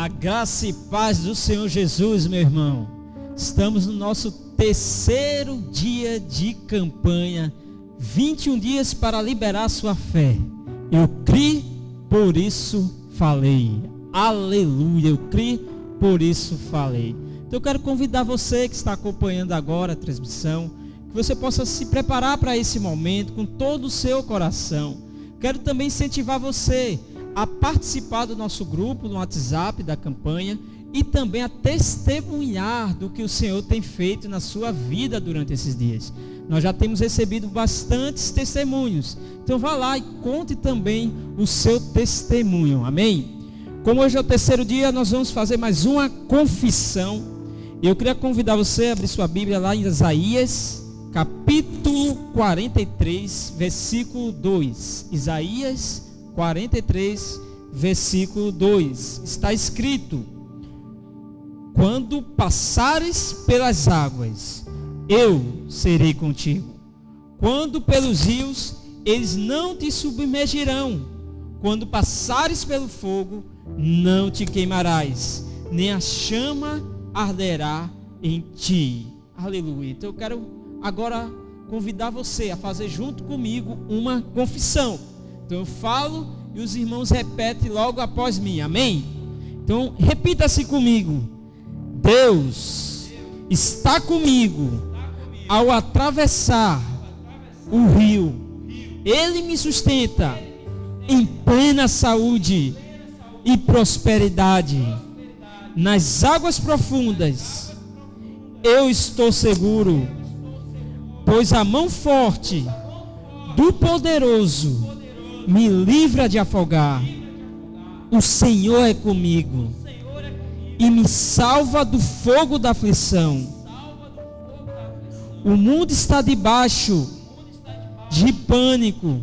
A graça e paz do Senhor Jesus, meu irmão. Estamos no nosso terceiro dia de campanha, 21 dias para liberar sua fé. Eu criei, por isso falei. Aleluia, eu criei, por isso falei. Então eu quero convidar você que está acompanhando agora a transmissão, que você possa se preparar para esse momento com todo o seu coração. Quero também incentivar você a participar do nosso grupo no WhatsApp da campanha e também a testemunhar do que o Senhor tem feito na sua vida durante esses dias. Nós já temos recebido bastantes testemunhos, então vá lá e conte também o seu testemunho, amém? Como hoje é o terceiro dia, nós vamos fazer mais uma confissão. Eu queria convidar você a abrir sua Bíblia lá em Isaías, capítulo 43, versículo 2. Isaías 43, versículo 2, está escrito: quando passares pelas águas, eu serei contigo. Quando pelos rios, eles não te submergirão. Quando passares pelo fogo, não te queimarás, nem a chama arderá em ti. Aleluia. Então eu quero agora convidar você a fazer junto comigo uma confissão. Então eu falo e os irmãos repetem logo após mim, amém? Então repita-se comigo: Deus está comigo ao atravessar o rio. Ele me sustenta em plena saúde e prosperidade. Nas águas profundas eu estou seguro, pois a mão forte do poderoso me livra de afogar. O Senhor é comigo e me salva do fogo da aflição. O mundo está debaixo de pânico,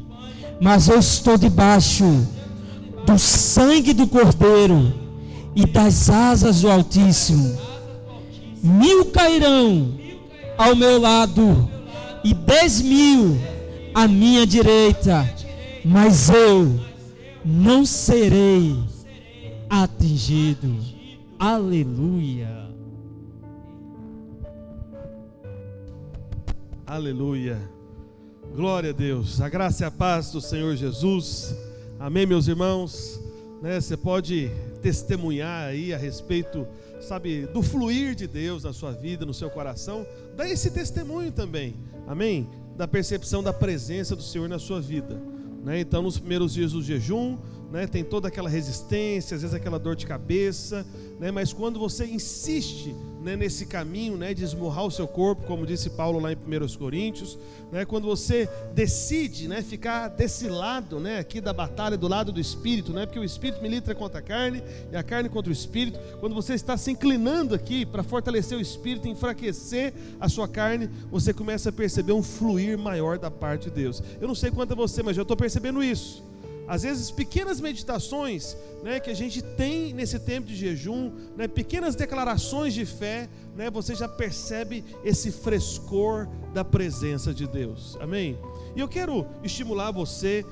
mas eu estou debaixo do sangue do Cordeiro e das asas do Altíssimo. 1000 cairão ao meu lado e 10.000 à minha direita, mas eu não serei atingido. Aleluia. Aleluia. Glória a Deus. A graça e a paz do Senhor Jesus. Amém, meus irmãos. Você pode testemunhar aí a respeito, sabe, do fluir de Deus na sua vida, no seu coração. Dá esse testemunho também. Amém? Da percepção da presença do Senhor na sua vida. Então, nos primeiros dias do jejum, tem toda aquela resistência, às vezes aquela dor de cabeça, mas quando você insiste nesse caminho de esmurrar o seu corpo, como disse Paulo lá em 1 Coríntios, quando você decide ficar desse lado aqui da batalha, do lado do Espírito, porque o Espírito milita contra a carne e a carne contra o Espírito, quando você está se inclinando aqui para fortalecer o Espírito e enfraquecer a sua carne, você começa a perceber um fluir maior da parte de Deus. Eu não sei quanto a você, mas eu estou percebendo isso. Às vezes pequenas meditações que a gente tem nesse tempo de jejum, pequenas declarações de fé, você já percebe esse frescor da presença de Deus, amém? E eu quero estimular você,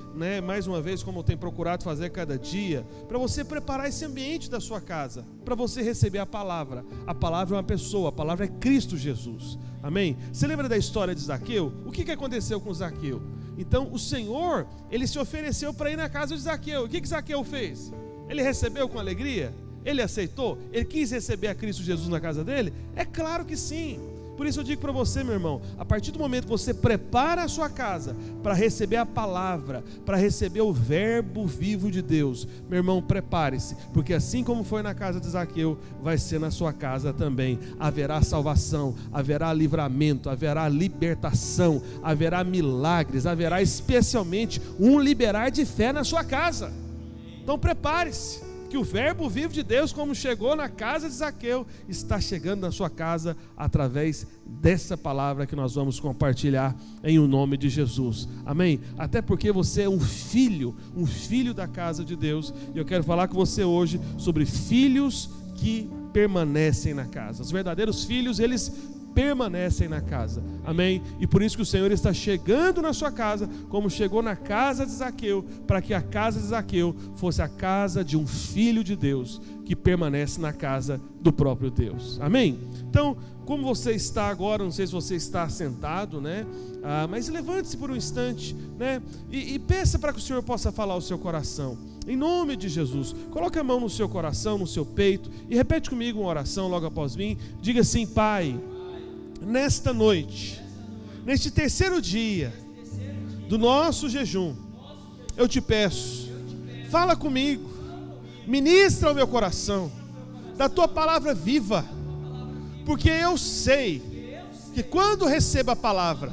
mais uma vez, como eu tenho procurado fazer cada dia, para você preparar esse ambiente da sua casa, para você receber a palavra. A palavra é uma pessoa, a palavra é Cristo Jesus, amém? Você lembra da história de Zaqueu? O que aconteceu com Zaqueu? Então o Senhor, Ele se ofereceu para ir na casa de Zaqueu. O que Zaqueu fez? Ele recebeu com alegria? Ele aceitou? Ele quis receber a Cristo Jesus na casa dele? É claro que sim. Por isso eu digo para você, meu irmão, a partir do momento que você prepara a sua casa para receber a palavra, para receber o verbo vivo de Deus, meu irmão, prepare-se, porque assim como foi na casa de Zaqueu, vai ser na sua casa também. Haverá salvação, haverá livramento, haverá libertação, haverá milagres, haverá especialmente um liberar de fé na sua casa. Então prepare-se, que o verbo vivo de Deus, como chegou na casa de Zaqueu, está chegando na sua casa através dessa palavra que nós vamos compartilhar em o nome de Jesus, amém? Até porque você é um filho da casa de Deus, e eu quero falar com você hoje sobre filhos que permanecem na casa. Os verdadeiros filhos, eles permanecem na casa. Amém? E por isso que o Senhor está chegando na sua casa, como chegou na casa de Zaqueu, para que a casa de Zaqueu fosse a casa de um filho de Deus, que permanece na casa do próprio Deus. Amém? Então, como você está agora, não sei se você está sentado, né? Mas levante-se por um instante, né? E peça para que o Senhor possa falar ao seu coração. Em nome de Jesus, coloque a mão no seu coração, no seu peito, e repete comigo uma oração logo após mim. Diga assim: Pai, nesta noite, neste terceiro dia do nosso jejum, eu te peço, fala comigo, ministra ao meu coração da tua palavra viva, porque eu sei que quando recebo a palavra,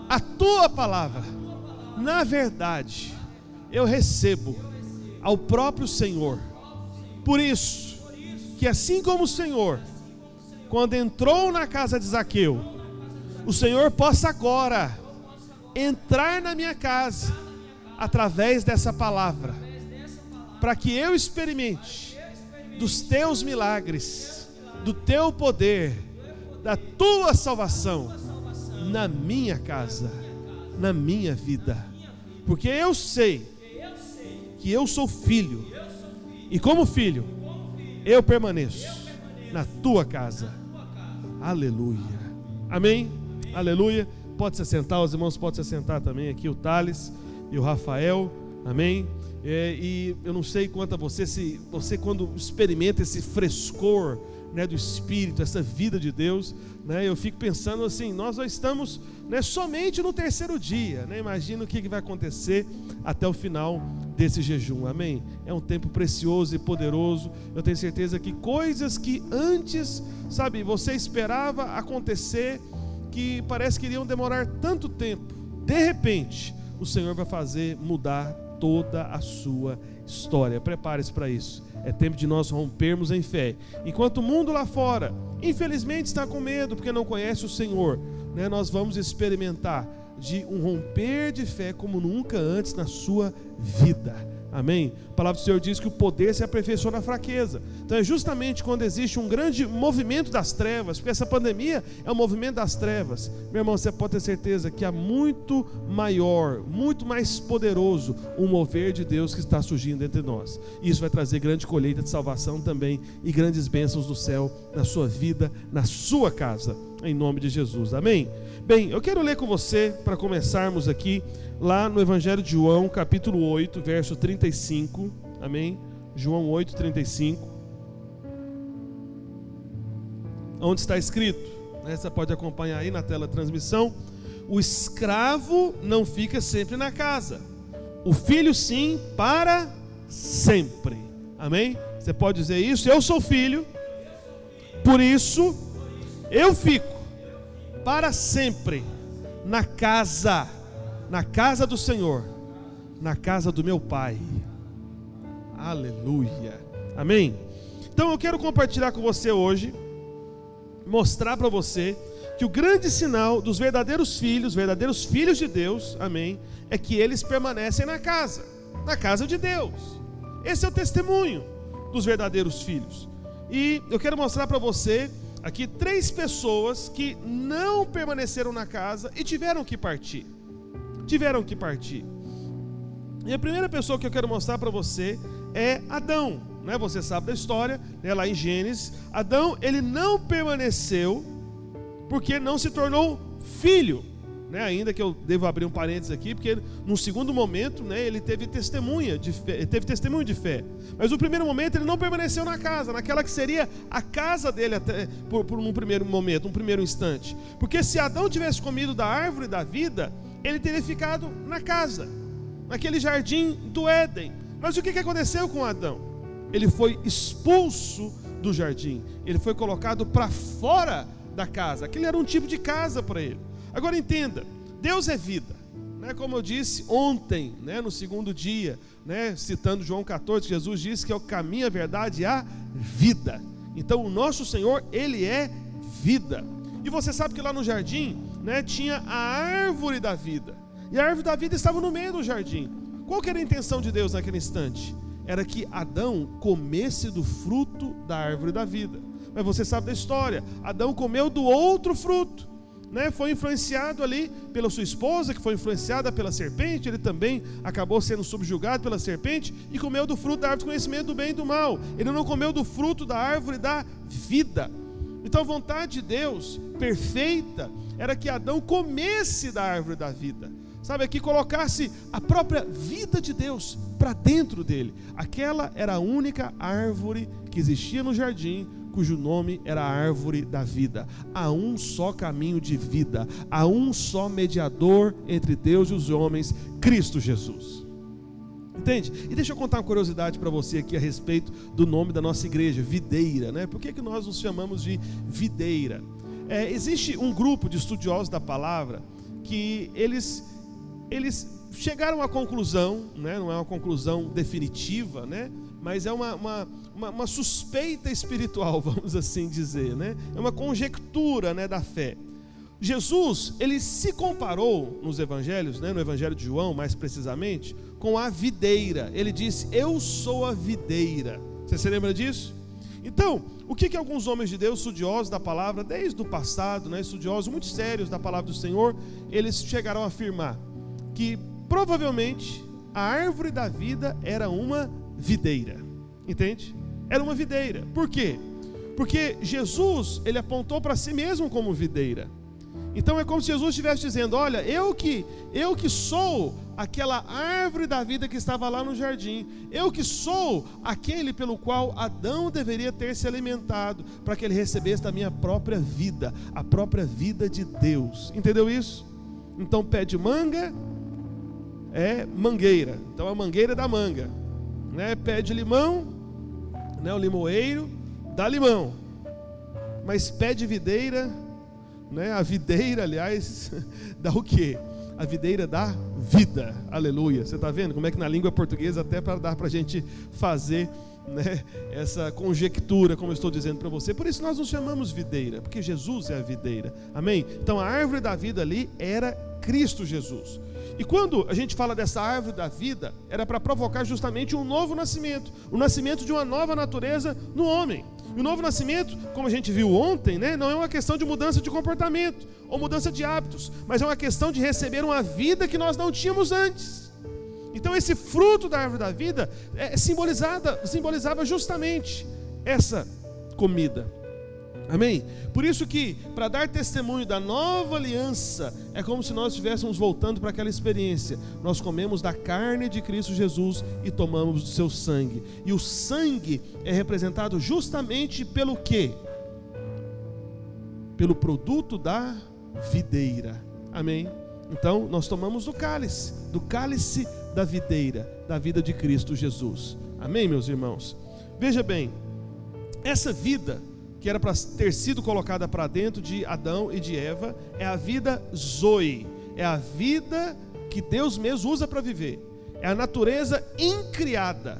a tua palavra, na verdade, eu recebo ao próprio Senhor. Por isso, que assim como o Senhor, quando entrou na casa de Zaqueu, o Senhor possa agora entrar na minha casa, através dessa palavra, para que eu experimente dos teus milagres, do teu poder, da tua salvação, na minha casa, na minha vida, porque eu sei que eu sou filho, e como filho, eu permaneço na tua casa. Aleluia, amém, aleluia. Pode se assentar, os irmãos podem se assentar também aqui, o Thales e o Rafael, amém. E eu não sei quanto a você, se você quando experimenta esse frescor, né, do Espírito, essa vida de Deus, né, eu fico pensando assim, nós já estamos, né, somente no terceiro dia, né, imagina o que vai acontecer até o final desse jejum, amém? É um tempo precioso e poderoso. Eu tenho certeza que coisas que antes, sabe, você esperava acontecer, que parece que iriam demorar tanto tempo, de repente o Senhor vai fazer mudar toda a sua história. Prepare-se para isso. É tempo de nós rompermos em fé. Enquanto o mundo lá fora, infelizmente, está com medo porque não conhece o Senhor, né? Nós vamos experimentar de um romper de fé como nunca antes na sua vida. Amém? A palavra do Senhor diz que o poder se aperfeiçoa na fraqueza. Então é justamente quando existe um grande movimento das trevas, porque essa pandemia é um movimento das trevas. Meu irmão, você pode ter certeza que há muito maior, muito mais poderoso um mover de Deus que está surgindo entre nós. E isso vai trazer grande colheita de salvação também e grandes bênçãos do céu na sua vida, na sua casa, em nome de Jesus. Amém? Bem, eu quero ler com você, para começarmos aqui, lá no Evangelho de João, capítulo 8, verso 35, amém? João 8, 35, onde está escrito, né? Você pode acompanhar aí na tela da transmissão: o escravo não fica sempre na casa, o filho sim, para sempre. Amém? Você pode dizer isso: eu sou filho, por isso eu fico para sempre na casa do Senhor, na casa do meu Pai. Aleluia, amém? Então eu quero compartilhar com você hoje, mostrar para você que o grande sinal dos verdadeiros filhos de Deus, amém, é que eles permanecem na casa de Deus. Esse é o testemunho dos verdadeiros filhos. E eu quero mostrar para você aqui 3 pessoas que não permaneceram na casa e tiveram que partir. E a primeira pessoa que eu quero mostrar para você é Adão, né? Você sabe da história, né? Lá em Gênesis, Adão, ele não permaneceu porque não se tornou filho, né? Ainda que eu devo abrir um parênteses aqui, porque num segundo momento, né, ele teve testemunho de fé. Mas no primeiro momento ele não permaneceu na casa, naquela que seria a casa dele até por um primeiro momento, um primeiro instante. Porque se Adão tivesse comido da árvore da vida, ele teria ficado na casa, naquele jardim do Éden. Mas o que aconteceu com Adão? Ele foi expulso do jardim, ele foi colocado para fora da casa. Aquele era um tipo de casa para ele. Agora entenda, Deus é vida, né? Como eu disse ontem, né, no segundo dia, né, citando João 14, Jesus disse que é o caminho, a verdade e a vida. Então o nosso Senhor, Ele é vida. E você sabe que lá no jardim, né, tinha a árvore da vida, e a árvore da vida estava no meio do jardim. Qual que era a intenção de Deus naquele instante? Era que Adão comesse do fruto da árvore da vida. mas você sabe da história. Adão comeu do outro fruto, né? Foi influenciado ali pela sua esposa, que foi influenciada pela serpente. Ele também acabou sendo subjugado pela serpente e comeu do fruto da árvore do conhecimento do bem e do mal. Ele não comeu do fruto da árvore da vida. Então a vontade de Deus perfeita era que Adão comesse da árvore da vida, sabe, que colocasse a própria vida de Deus para dentro dele. Aquela era a única árvore que existia no jardim, cujo nome era a árvore da vida. Há um só caminho de vida, há um só mediador entre Deus e os homens, Cristo Jesus. Entende? E deixa eu contar uma curiosidade para você aqui a respeito do nome da nossa igreja, Videira, né? Por que nós nos chamamos de Videira? Existe um grupo de estudiosos da palavra que eles chegaram à conclusão, né? Não é uma conclusão definitiva, né? Mas é uma suspeita espiritual, vamos assim dizer, né? É uma conjectura, né, da fé. Jesus, ele se comparou nos evangelhos, né, no evangelho de João mais precisamente, com a videira. Ele disse: eu sou a videira. Você se lembra disso? Então, o que alguns homens de Deus, estudiosos da palavra, desde o passado, né, estudiosos muito sérios da palavra do Senhor, eles chegaram a afirmar que provavelmente a árvore da vida era uma videira. Entende? Era uma videira. Por quê? Porque Jesus, ele apontou para si mesmo como videira. Então é como se Jesus estivesse dizendo: olha, eu que sou aquela árvore da vida que estava lá no jardim, eu que sou aquele pelo qual Adão deveria ter se alimentado, para que ele recebesse da minha própria vida, a própria vida de Deus. Entendeu isso? Então pé de manga é mangueira, então a mangueira dá manga, né? Pé de limão, né? O limoeiro dá limão, mas pé de videira, né? A videira, aliás, dá o quê? A videira dá vida. Aleluia. Você está vendo como é que na língua portuguesa até para dar para a gente fazer, né, essa conjectura, como eu estou dizendo para você. Por isso nós nos chamamos videira, porque Jesus é a videira. Amém? Então a árvore da vida ali era Cristo Jesus. E quando a gente fala dessa árvore da vida, era para provocar justamente um novo nascimento, o nascimento de uma nova natureza no homem. E o novo nascimento, como a gente viu ontem, né, não é uma questão de mudança de comportamento ou mudança de hábitos, mas é uma questão de receber uma vida que nós não tínhamos antes. Então esse fruto da árvore da vida simbolizava justamente essa comida. Amém? Por isso que, para dar testemunho da nova aliança, é como se nós estivéssemos voltando para aquela experiência. Nós comemos da carne de Cristo Jesus e tomamos do seu sangue. E o sangue é representado justamente pelo quê? Pelo produto da videira. Amém? Então, nós tomamos do cálice da videira, da vida de Cristo Jesus. Amém, meus irmãos? Veja bem, essa vida que era para ter sido colocada para dentro de Adão e de Eva, é a vida Zoe, é a vida que Deus mesmo usa para viver, é a natureza incriada.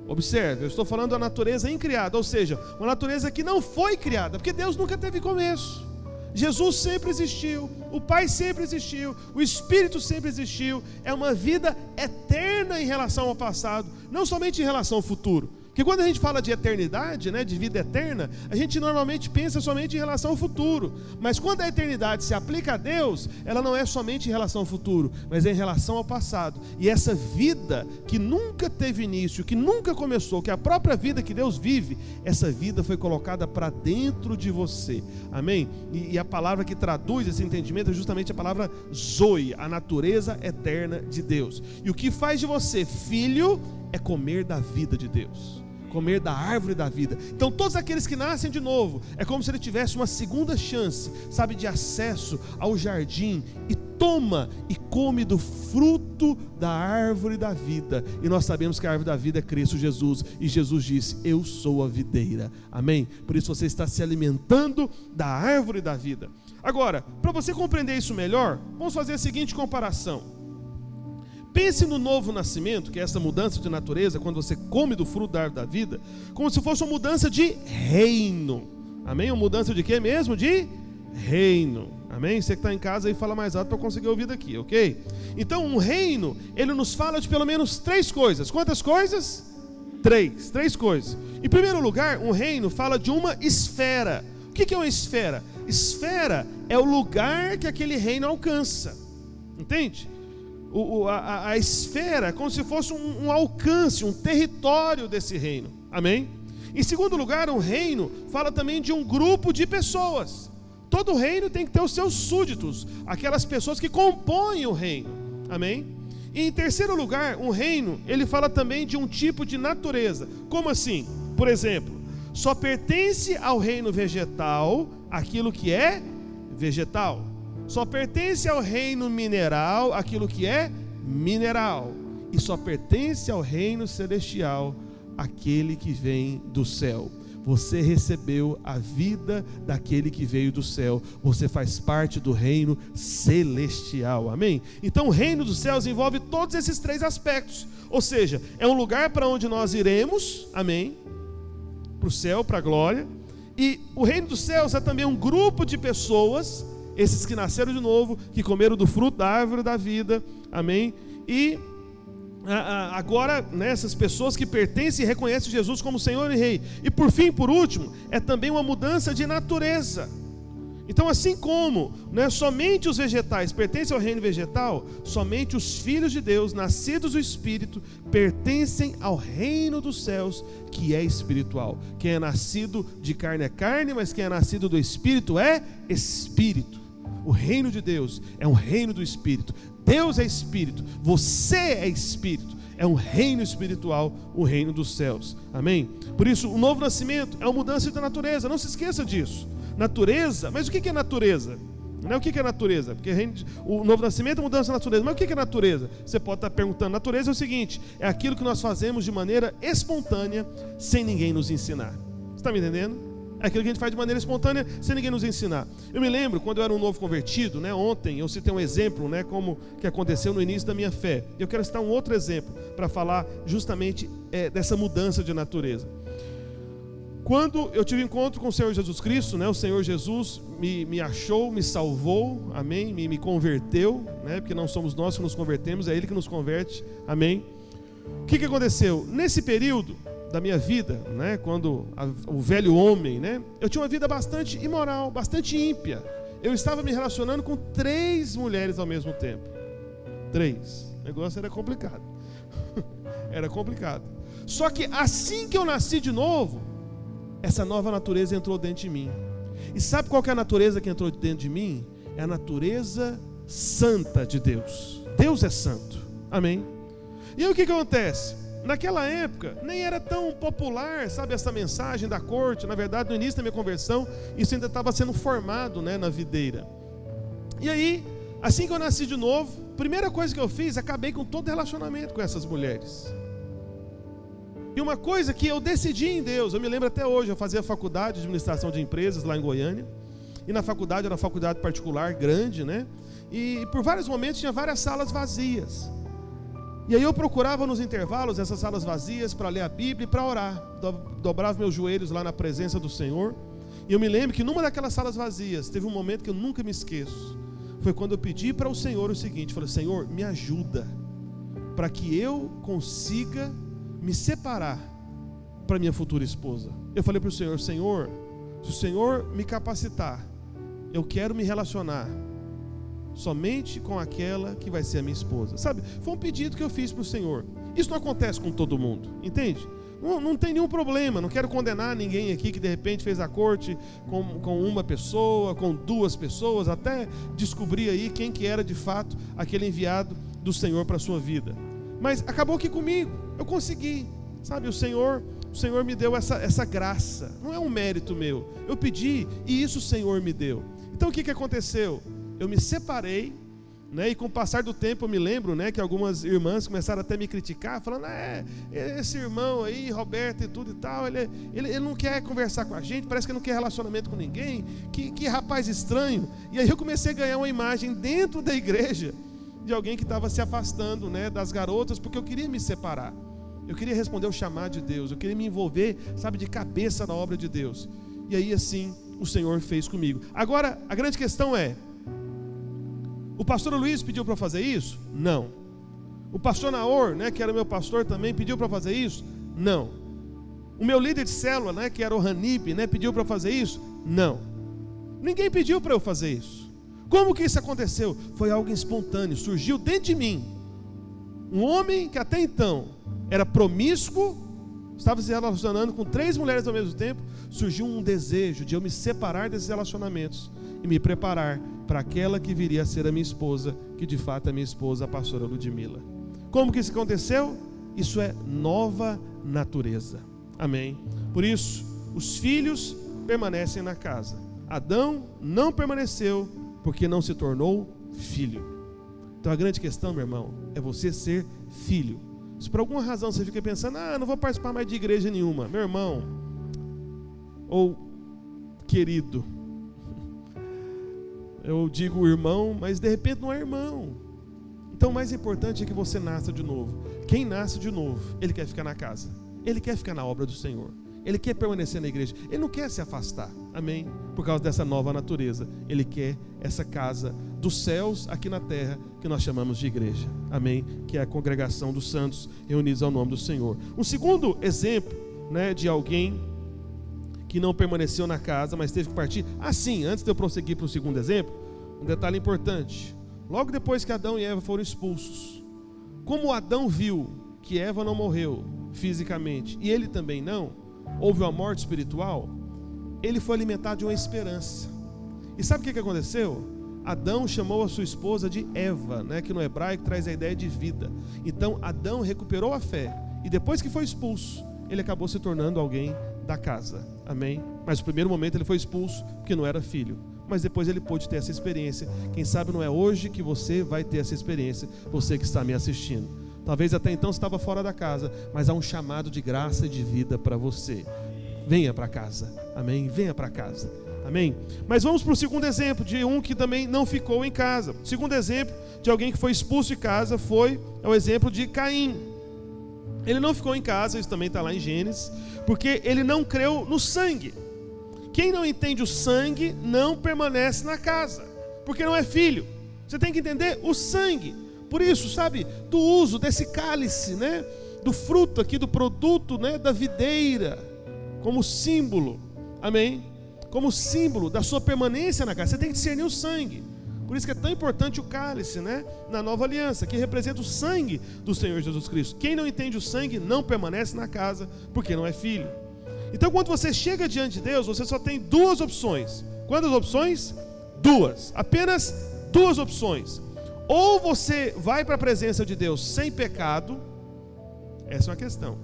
Observe, eu estou falando da natureza incriada, ou seja, uma natureza que não foi criada, porque Deus nunca teve começo. Jesus sempre existiu, o Pai sempre existiu, o Espírito sempre existiu. É uma vida eterna em relação ao passado, não somente em relação ao futuro. Porque quando a gente fala de eternidade, né, de vida eterna, a gente normalmente pensa somente em relação ao futuro. Mas quando a eternidade se aplica a Deus, ela não é somente em relação ao futuro, mas é em relação ao passado. E essa vida que nunca teve início, que nunca começou, que é a própria vida que Deus vive, essa vida foi colocada para dentro de você. Amém? E a palavra que traduz esse entendimento é justamente a palavra Zoe, a natureza eterna de Deus. E o que faz de você filho é comer da vida de Deus, comer da árvore da vida. Então todos aqueles que nascem de novo, é como se ele tivesse uma segunda chance, sabe, de acesso ao jardim, e toma e come do fruto da árvore da vida. E nós sabemos que a árvore da vida é Cristo Jesus, e Jesus disse: eu sou a videira. Amém? Por isso você está se alimentando da árvore da vida. Agora, para você compreender isso melhor, vamos fazer a seguinte comparação. Pense no novo nascimento, que é essa mudança de natureza, quando você come do fruto da árvore da vida, como se fosse uma mudança de reino. Amém? Uma mudança de quê mesmo? De reino. Amém? Você que está em casa aí, fala mais alto para eu conseguir ouvir daqui, ok? Então um reino, ele nos fala de pelo menos 3 coisas. Quantas coisas? Três coisas. Em primeiro lugar, um reino fala de uma esfera. O que é uma esfera? Esfera é o lugar que aquele reino alcança. Entende? A esfera é como se fosse um alcance, um território desse reino. Amém? Em segundo lugar, um reino fala também de um grupo de pessoas. Todo reino tem que ter os seus súditos, aquelas pessoas que compõem o reino. Amém? E em terceiro lugar, um reino, ele fala também de um tipo de natureza. Como assim? Por exemplo, só pertence ao reino vegetal aquilo que é vegetal. Só pertence ao reino mineral aquilo que é mineral. E só pertence ao reino celestial aquele que vem do céu. Você recebeu a vida daquele que veio do céu. Você faz parte do reino celestial. Amém? Então o reino dos céus envolve todos esses três aspectos. Ou seja, é um lugar para onde nós iremos. Amém? Para o céu, para a glória. E o reino dos céus é também um grupo de pessoas, esses que nasceram de novo, que comeram do fruto da árvore da vida. Amém? E agora, né, essas pessoas que pertencem e reconhecem Jesus como Senhor e Rei. E por fim, por último, é também uma mudança de natureza. Então, assim como, né, somente os vegetais pertencem ao reino vegetal, somente os filhos de Deus, nascidos do Espírito, pertencem ao reino dos céus, que é espiritual. Quem é nascido de carne é carne, mas quem é nascido do Espírito é Espírito. O reino de Deus é um reino do Espírito. Deus é Espírito, você é Espírito. É um reino espiritual, o reino dos céus. Amém? Por isso, o novo nascimento é uma mudança de natureza. Não se esqueça disso. Natureza, mas o que é natureza? Não é o que é natureza? Porque o novo nascimento é mudança de natureza. Mas o que é natureza? Você pode estar perguntando. Natureza é o seguinte: é aquilo que nós fazemos de maneira espontânea, sem ninguém nos ensinar. Você está me entendendo? É aquilo que a gente faz de maneira espontânea, sem ninguém nos ensinar. Eu me lembro, quando eu era um novo convertido, né, ontem eu citei um exemplo, né, como que aconteceu no início da minha fé. Eu quero citar um outro exemplo para falar justamente dessa mudança de natureza. Quando eu tive encontro com o Senhor Jesus Cristo, né, o Senhor Jesus me achou, me salvou, amém, me converteu, né, porque não somos nós que nos convertemos, é Ele que nos converte, amém. O que aconteceu? Nesse período da minha vida, né, quando o velho homem, né, eu tinha uma vida bastante imoral, bastante ímpia. Eu estava me relacionando com 3 mulheres ao mesmo tempo. 3. O negócio era complicado. Era complicado. Só que assim que eu nasci de novo, essa nova natureza entrou dentro de mim. E sabe qual que é a natureza que entrou dentro de mim? É a natureza santa de Deus. Deus é santo. Amém? E aí o que acontece? Naquela época, nem era tão popular, sabe, essa mensagem da corte. Na verdade, no início da minha conversão, isso ainda estava sendo formado, né, na videira. E aí, assim que eu nasci de novo, primeira coisa que eu fiz, acabei com todo relacionamento com essas mulheres. E uma coisa que eu decidi em Deus, eu me lembro até hoje, eu fazia faculdade de administração de empresas lá em Goiânia. E na faculdade, era uma faculdade particular, grande, né? E por vários momentos tinha várias salas vazias. E aí eu procurava nos intervalos essas salas vazias para ler a Bíblia e para orar. Dobrava meus joelhos lá na presença do Senhor. E eu me lembro que numa daquelas salas vazias, teve um momento que eu nunca me esqueço. Foi quando eu pedi para o Senhor o seguinte, falei: Senhor, me ajuda para que eu consiga me separar para minha futura esposa. Eu falei para o Senhor: Senhor, se o Senhor me capacitar, eu quero me relacionar somente com aquela que vai ser a minha esposa. Sabe, foi um pedido que eu fiz para o Senhor. Isso não acontece com todo mundo, entende? Não tem nenhum problema, não quero condenar ninguém aqui que de repente fez a corte com uma pessoa, com 2 pessoas, até descobrir aí quem que era de fato aquele enviado do Senhor para a sua vida. Mas acabou que comigo, eu consegui, sabe, o Senhor me deu essa graça, não é um mérito meu, eu pedi e isso o Senhor me deu. Então o que aconteceu? Eu me separei, né, e com o passar do tempo eu me lembro, né, que algumas irmãs começaram até a me criticar, falando: esse irmão aí, Roberto e tudo e tal, ele não quer conversar com a gente, parece que não quer relacionamento com ninguém, que rapaz estranho. E aí eu comecei a ganhar uma imagem dentro da igreja de alguém que estava se afastando, né, das garotas, porque eu queria me separar, eu queria responder ao chamado de Deus, eu queria me envolver, sabe, de cabeça na obra de Deus. E aí assim o Senhor fez comigo. Agora a grande questão é: o pastor Luiz pediu para fazer isso? Não. O pastor Naor, né, que era meu pastor também, pediu para fazer isso? Não. O meu líder de célula, né, que era o Hanib, né, pediu para fazer isso? Não. Ninguém pediu para eu fazer isso. Como que isso aconteceu? Foi algo espontâneo, surgiu dentro de mim. Um homem que até então era promíscuo, estava se relacionando com 3 mulheres ao mesmo tempo, surgiu um desejo de eu me separar desses relacionamentos e me preparar para aquela que viria a ser a minha esposa, que de fato é a minha esposa, a pastora Ludmila. Como que isso aconteceu? Isso é nova natureza. Amém? Por isso, os filhos permanecem na casa. Adão não permaneceu porque não se tornou filho. Então a grande questão, meu irmão, é você ser filho. Se por alguma razão você fica pensando, não vou participar mais de igreja nenhuma, meu irmão, ou querido, eu digo irmão, mas de repente não é irmão. Então o mais importante é que você nasça de novo. Quem nasce de novo, ele quer ficar na casa, ele quer ficar na obra do Senhor, ele quer permanecer na igreja, ele não quer se afastar, amém? Por causa dessa nova natureza, ele quer essa casa dos céus aqui na terra, que nós chamamos de igreja, amém? Que é a congregação dos santos reunidos ao nome do Senhor. Um segundo exemplo, né, de alguém que não permaneceu na casa, mas teve que partir. Sim, antes de eu prosseguir para o segundo exemplo, um detalhe importante. Logo depois que Adão e Eva foram expulsos, como Adão viu que Eva não morreu fisicamente, e ele também não, houve uma morte espiritual, ele foi alimentado de uma esperança. E sabe o que aconteceu? Adão chamou a sua esposa de Eva, né, que no hebraico traz a ideia de vida. Então Adão recuperou a fé, e depois que foi expulso, ele acabou se tornando alguém da casa, amém? Mas no primeiro momento ele foi expulso porque não era filho, mas depois ele pôde ter essa experiência. Quem sabe não é hoje que você vai ter essa experiência, você que está me assistindo. Talvez até então você estava fora da casa, mas há um chamado de graça e de vida para você. Venha para casa, amém? Venha para casa, amém? Mas vamos para o segundo exemplo de um que também não ficou em casa. O segundo exemplo de alguém que foi expulso de casa é o exemplo de Caim. Ele não ficou em casa, isso também está lá em Gênesis, porque ele não creu no sangue. Quem não entende o sangue não permanece na casa, porque não é filho. Você tem que entender o sangue. Por isso, sabe, do uso desse cálice, né, do fruto aqui, do produto, né, da videira, como símbolo, amém? Como símbolo da sua permanência na casa. Você tem que discernir o sangue. Por isso que é tão importante o cálice, né, na nova aliança, que representa o sangue do Senhor Jesus Cristo. Quem não entende o sangue não permanece na casa, porque não é filho. Então quando você chega diante de Deus, você só tem 2 opções. Quantas opções? 2. Apenas 2 opções. Ou você vai para a presença de Deus sem pecado, essa é uma questão.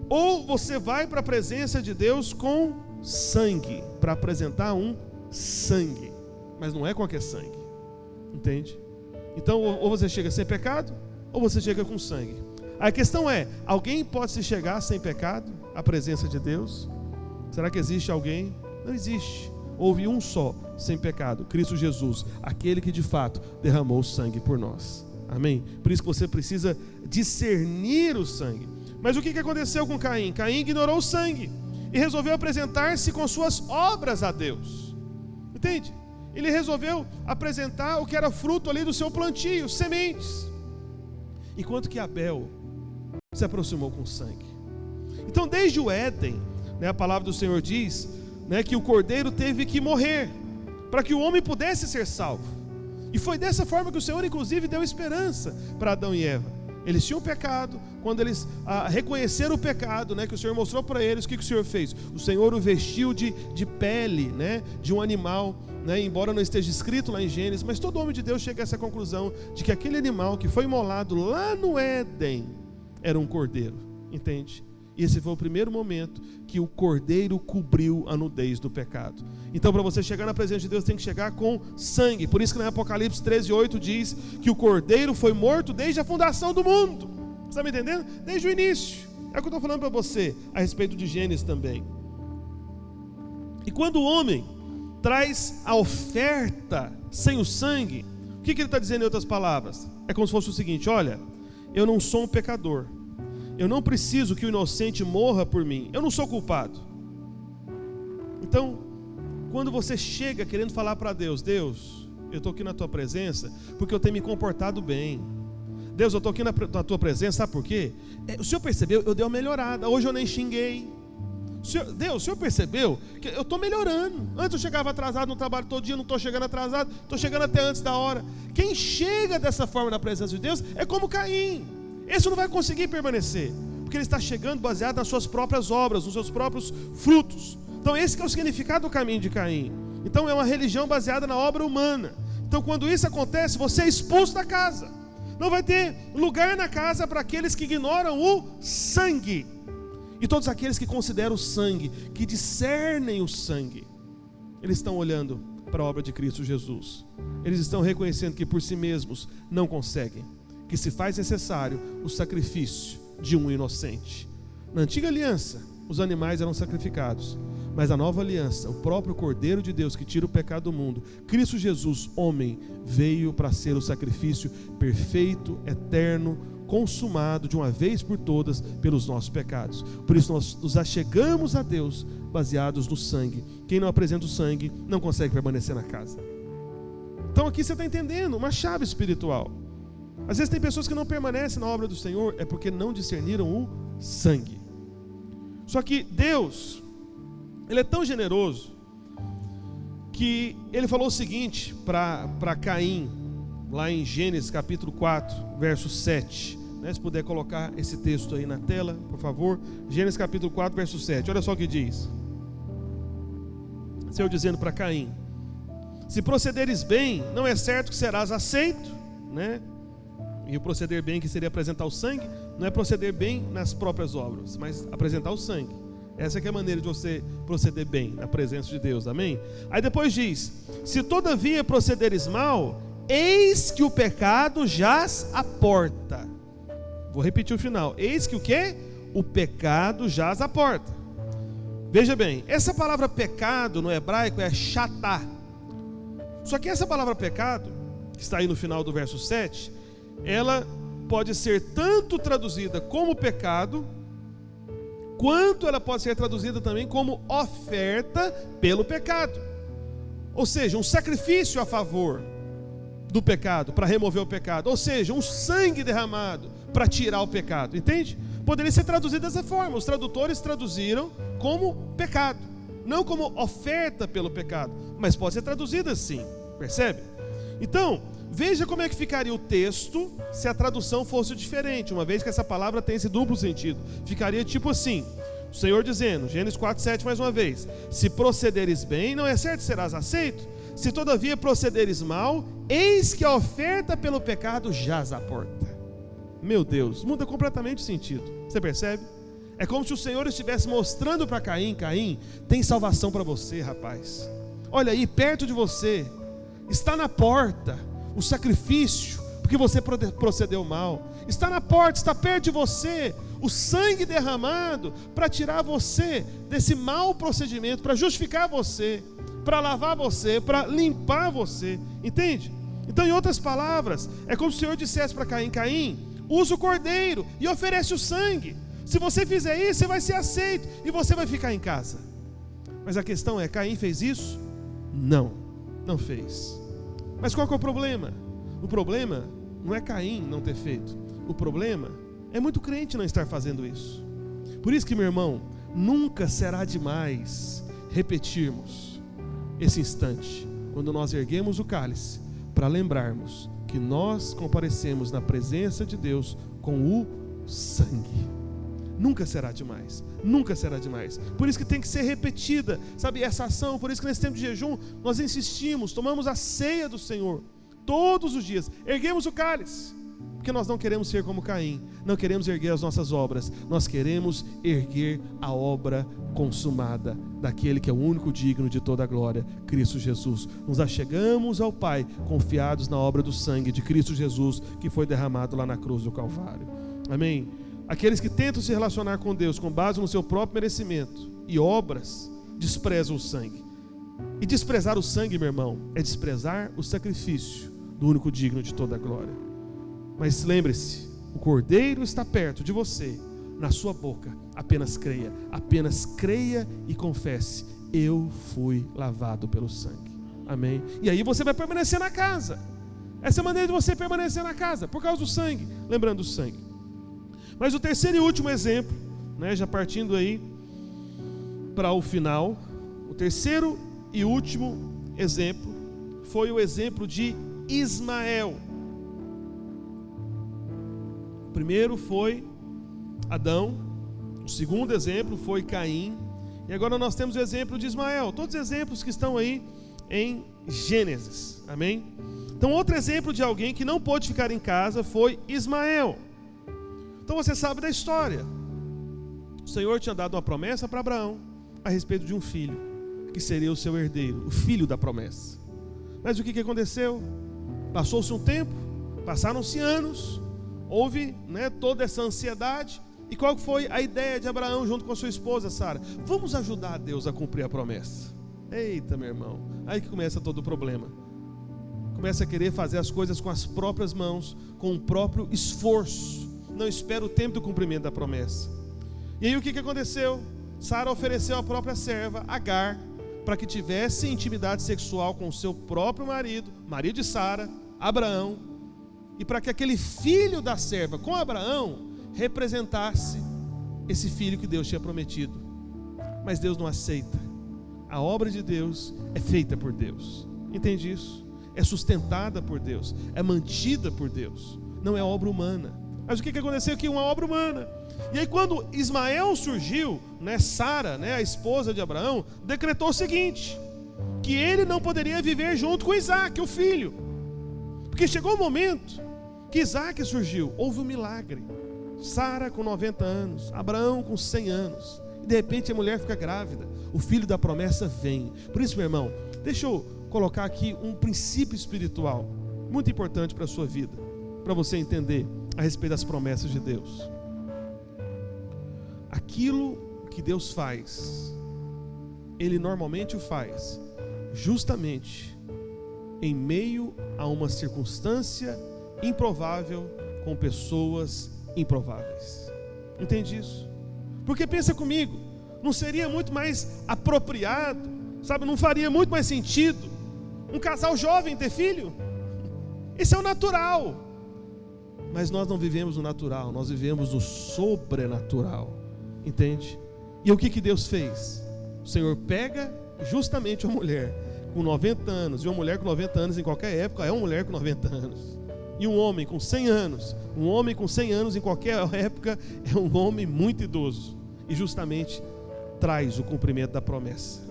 Ou você vai para a presença de Deus com sangue, para apresentar um sangue. Mas não é qualquer sangue, entende? Então ou você chega sem pecado, ou você chega com sangue. A questão é, alguém pode se chegar sem pecado à presença de Deus? Será que existe alguém? Não existe. Houve um só sem pecado, Cristo Jesus, aquele que de fato derramou sangue por nós, amém? Por isso que você precisa discernir o sangue. Mas o que aconteceu com Caim? Caim ignorou o sangue e resolveu apresentar-se com suas obras a Deus, entende? Ele resolveu apresentar o que era fruto ali do seu plantio, sementes, enquanto que Abel se aproximou com sangue. Então desde o Éden, né, a palavra do Senhor diz, né, que o cordeiro teve que morrer para que o homem pudesse ser salvo. E foi dessa forma que o Senhor inclusive deu esperança para Adão e Eva. Eles tinham pecado. Quando eles reconheceram o pecado, né, que o Senhor mostrou para eles, o que o Senhor fez? O Senhor o vestiu de pele, né, de um animal, né, embora não esteja escrito lá em Gênesis, mas todo homem de Deus chega a essa conclusão de que aquele animal que foi imolado lá no Éden era um cordeiro, entende? E esse foi o primeiro momento que o cordeiro cobriu a nudez do pecado. Então para você chegar na presença de Deus tem que chegar com sangue. Por isso que no Apocalipse 13:8 diz que o cordeiro foi morto desde a fundação do mundo. Você está me entendendo? Desde o início. É o que eu estou falando para você a respeito de Gênesis também. E quando o homem traz a oferta sem o sangue, o que ele está dizendo em outras palavras? É como se fosse o seguinte: olha, eu não sou um pecador, eu não preciso que o inocente morra por mim, eu não sou culpado. Então, quando você chega querendo falar para Deus, Deus, eu estou aqui na tua presença porque eu tenho me comportado bem. Deus, eu estou aqui na tua presença, sabe por quê? O Senhor percebeu, eu dei uma melhorada, hoje eu nem xinguei. Deus, o Senhor percebeu que eu estou melhorando. Antes eu chegava atrasado no trabalho todo dia, não estou chegando atrasado, estou chegando até antes da hora. Quem chega dessa forma na presença de Deus é como Caim. Esse não vai conseguir permanecer, porque ele está chegando baseado nas suas próprias obras, nos seus próprios frutos. Então esse que é o significado do caminho de Caim. Então é uma religião baseada na obra humana. Então quando isso acontece, você é expulso da casa. Não vai ter lugar na casa para aqueles que ignoram o sangue. E todos aqueles que consideram o sangue, que discernem o sangue, eles estão olhando para a obra de Cristo Jesus. Eles estão reconhecendo que por si mesmos não conseguem, que se faz necessário o sacrifício de um inocente. Na antiga aliança, os animais eram sacrificados, mas na nova aliança, o próprio Cordeiro de Deus que tira o pecado do mundo, Cristo Jesus, homem, veio para ser o sacrifício perfeito, eterno, consumado de uma vez por todas pelos nossos pecados. Por isso nós nos achegamos a Deus baseados no sangue. Quem não apresenta o sangue não consegue permanecer na casa. Então aqui você está entendendo uma chave espiritual. Às vezes tem pessoas que não permanecem na obra do Senhor, é porque não discerniram o sangue. Só que Deus, Ele é tão generoso que Ele falou o seguinte para Caim, lá em Gênesis capítulo 4, verso 7. Se puder colocar esse texto aí na tela, por favor. Gênesis capítulo 4, verso 7. Olha só o que diz. Senhor dizendo para Caim: se procederes bem, não é certo que serás aceito, né? E o proceder bem, que seria apresentar o sangue, não é proceder bem nas próprias obras, mas apresentar o sangue. Essa que é a maneira de você proceder bem na presença de Deus, amém? Aí depois diz: se todavia procederes mal, eis que o pecado jaz à porta. Vou repetir o final. Eis que o quê? O pecado jaz à porta. Veja bem, essa palavra pecado no hebraico é chatá. Só que essa palavra pecado, que está aí no final do verso 7, ela pode ser tanto traduzida como pecado, quanto ela pode ser traduzida também como oferta pelo pecado. Ou seja, um sacrifício a favor do pecado, para remover o pecado. Ou seja, um sangue derramado para tirar o pecado, entende? Poderia ser traduzido dessa forma. Os tradutores traduziram como pecado, não como oferta pelo pecado, mas pode ser traduzido assim, percebe? Então, veja como é que ficaria o texto se a tradução fosse diferente, uma vez que essa palavra tem esse duplo sentido. Ficaria tipo assim, o Senhor dizendo, Gênesis 4, 7 mais uma vez: se procederes bem, não é certo que serás aceito. Se todavia procederes mal, eis que a oferta pelo pecado jaz à porta. Meu Deus, muda completamente o sentido. Você percebe? É como se o Senhor estivesse mostrando para Caim: Caim, tem salvação para você, rapaz. Olha aí, perto de você, está na porta o sacrifício, porque você procedeu mal. Está na porta, está perto de você o sangue derramado para tirar você desse mau procedimento, para justificar você, para lavar você, para limpar você, entende? Então, em outras palavras, é como se o Senhor dissesse para Caim: Caim, usa o cordeiro e oferece o sangue. Se você fizer isso, você vai ser aceito e você vai ficar em casa. Mas a questão é, Caim fez isso? Não fez. Mas qual que é o problema? O problema não é Caim não ter feito. O problema é muito crente não estar fazendo isso. Por isso que, meu irmão, nunca será demais repetirmos esse instante, quando nós erguemos o cálice, para lembrarmos que nós comparecemos na presença de Deus com o sangue. Nunca será demais, nunca será demais. Por isso que tem que ser repetida, sabe, essa ação. Por isso que nesse tempo de jejum nós insistimos, tomamos a ceia do Senhor todos os dias, erguemos o cálice, porque nós não queremos ser como Caim, não queremos erguer as nossas obras, nós queremos erguer a obra consumada daquele que é o único digno de toda a glória, Cristo Jesus. Nos achegamos ao Pai confiados na obra do sangue de Cristo Jesus, que foi derramado lá na cruz do Calvário, amém? Aqueles que tentam se relacionar com Deus com base no seu próprio merecimento e obras, desprezam o sangue. E desprezar o sangue, meu irmão, é desprezar o sacrifício do único digno de toda a glória. Mas lembre-se, o Cordeiro está perto de você, na sua boca. Apenas creia e confesse: eu fui lavado pelo sangue, amém? E aí você vai permanecer na casa. Essa é a maneira de você permanecer na casa, por causa do sangue, lembrando do sangue. Mas o terceiro e último exemplo, né, já partindo aí para o final, o terceiro e último exemplo foi o exemplo de Ismael. O primeiro foi Adão, o segundo exemplo foi Caim, e agora nós temos o exemplo de Ismael. Todos os exemplos que estão aí em Gênesis, amém? Então outro exemplo de alguém que não pôde ficar em casa foi Ismael. Então você sabe da história. O Senhor tinha dado uma promessa para Abraão a respeito de um filho, que seria o seu herdeiro, o filho da promessa. Mas o que aconteceu? Passou-se um tempo, passaram-se anos, houve, né, toda essa ansiedade. E qual foi a ideia de Abraão junto com a sua esposa Sara? Vamos ajudar Deus a cumprir a promessa. Eita, meu irmão, aí que começa todo o problema. Começa a querer fazer as coisas com as próprias mãos, com o próprio esforço. Não espera o tempo do cumprimento da promessa. E aí o que aconteceu? Sara ofereceu a própria serva, Agar, para que tivesse intimidade sexual com o seu próprio marido, marido de Sara, Abraão, e para que aquele filho da serva com Abraão representasse esse filho que Deus tinha prometido. Mas Deus não aceita. A obra de Deus é feita por Deus. Entende isso? É sustentada por Deus, é mantida por Deus, não é obra humana. Mas o que aconteceu aqui? Uma obra humana. E aí quando Ismael surgiu, né, Sara, né, a esposa de Abraão, decretou o seguinte: que ele não poderia viver junto com Isaac, o filho. Porque chegou o momento que Isaac surgiu, houve um milagre. Sara com 90 anos, Abraão com 100 anos, e de repente a mulher fica grávida, o filho da promessa vem. Por isso, meu irmão, deixa eu colocar aqui um princípio espiritual muito importante para a sua vida, para você entender a respeito das promessas de Deus. Aquilo que Deus faz, Ele normalmente o faz justamente em meio a uma circunstância improvável com pessoas improváveis. Entende isso? Porque pensa comigo, não seria muito mais apropriado, sabe, não faria muito mais sentido um casal jovem ter filho? Esse é o natural. Mas nós não vivemos no natural, nós vivemos no sobrenatural. Entende? E o que Deus fez? O Senhor pega justamente uma mulher com 90 anos, e uma mulher com 90 anos em qualquer época é uma mulher com 90 anos. E um homem com 100 anos, um homem com 100 anos em qualquer época é um homem muito idoso. E justamente traz o cumprimento da promessa.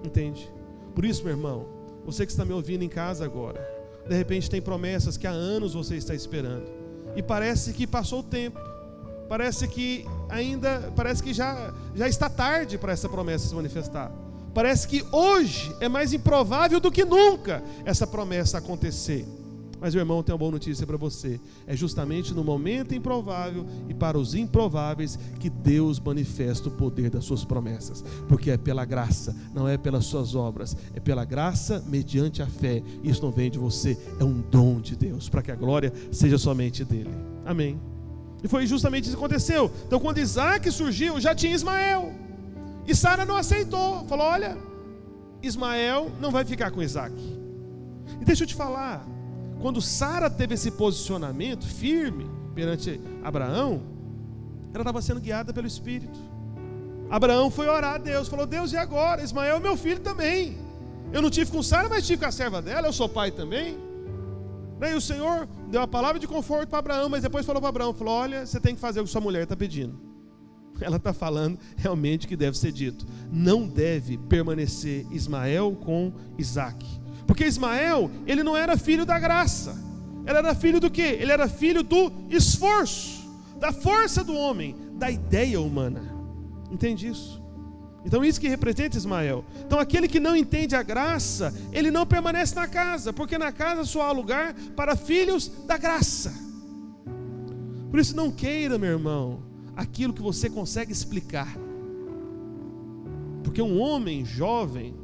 Entende? Por isso, meu irmão, você que está me ouvindo em casa agora, de repente tem promessas que há anos você está esperando, e parece que passou o tempo, parece que já está tarde para essa promessa se manifestar. Parece que hoje é mais improvável do que nunca essa promessa acontecer. Mas, meu irmão, tem uma boa notícia para você. É justamente no momento improvável e para os improváveis que Deus manifesta o poder das suas promessas. Porque é pela graça, não é pelas suas obras. É pela graça mediante a fé. Isso não vem de você, é um dom de Deus, para que a glória seja somente dele. Amém. E foi justamente isso que aconteceu. Então, quando Isaac surgiu, já tinha Ismael. E Sara não aceitou. Falou: olha, Ismael não vai ficar com Isaac. E deixa eu te falar, quando Sara teve esse posicionamento firme perante Abraão, ela estava sendo guiada pelo Espírito. Abraão foi orar a Deus, falou: Deus, e agora? Ismael é meu filho também. Eu não tive com Sara, mas tive com a serva dela, eu sou pai também. E o Senhor deu a palavra de conforto para Abraão, mas depois falou para Abraão, falou: olha, você tem que fazer o que sua mulher está pedindo. Ela está falando realmente o que deve ser dito. Não deve permanecer Ismael com Isaac. Porque Ismael, ele não era filho da graça. Ele era filho do quê? Ele era filho do esforço, da força do homem, da ideia humana. Entende isso? Então isso que representa Ismael. Então aquele que não entende a graça, ele não permanece na casa, porque na casa só há lugar para filhos da graça. Por isso não queira, meu irmão, aquilo que você consegue explicar. Porque um homem jovem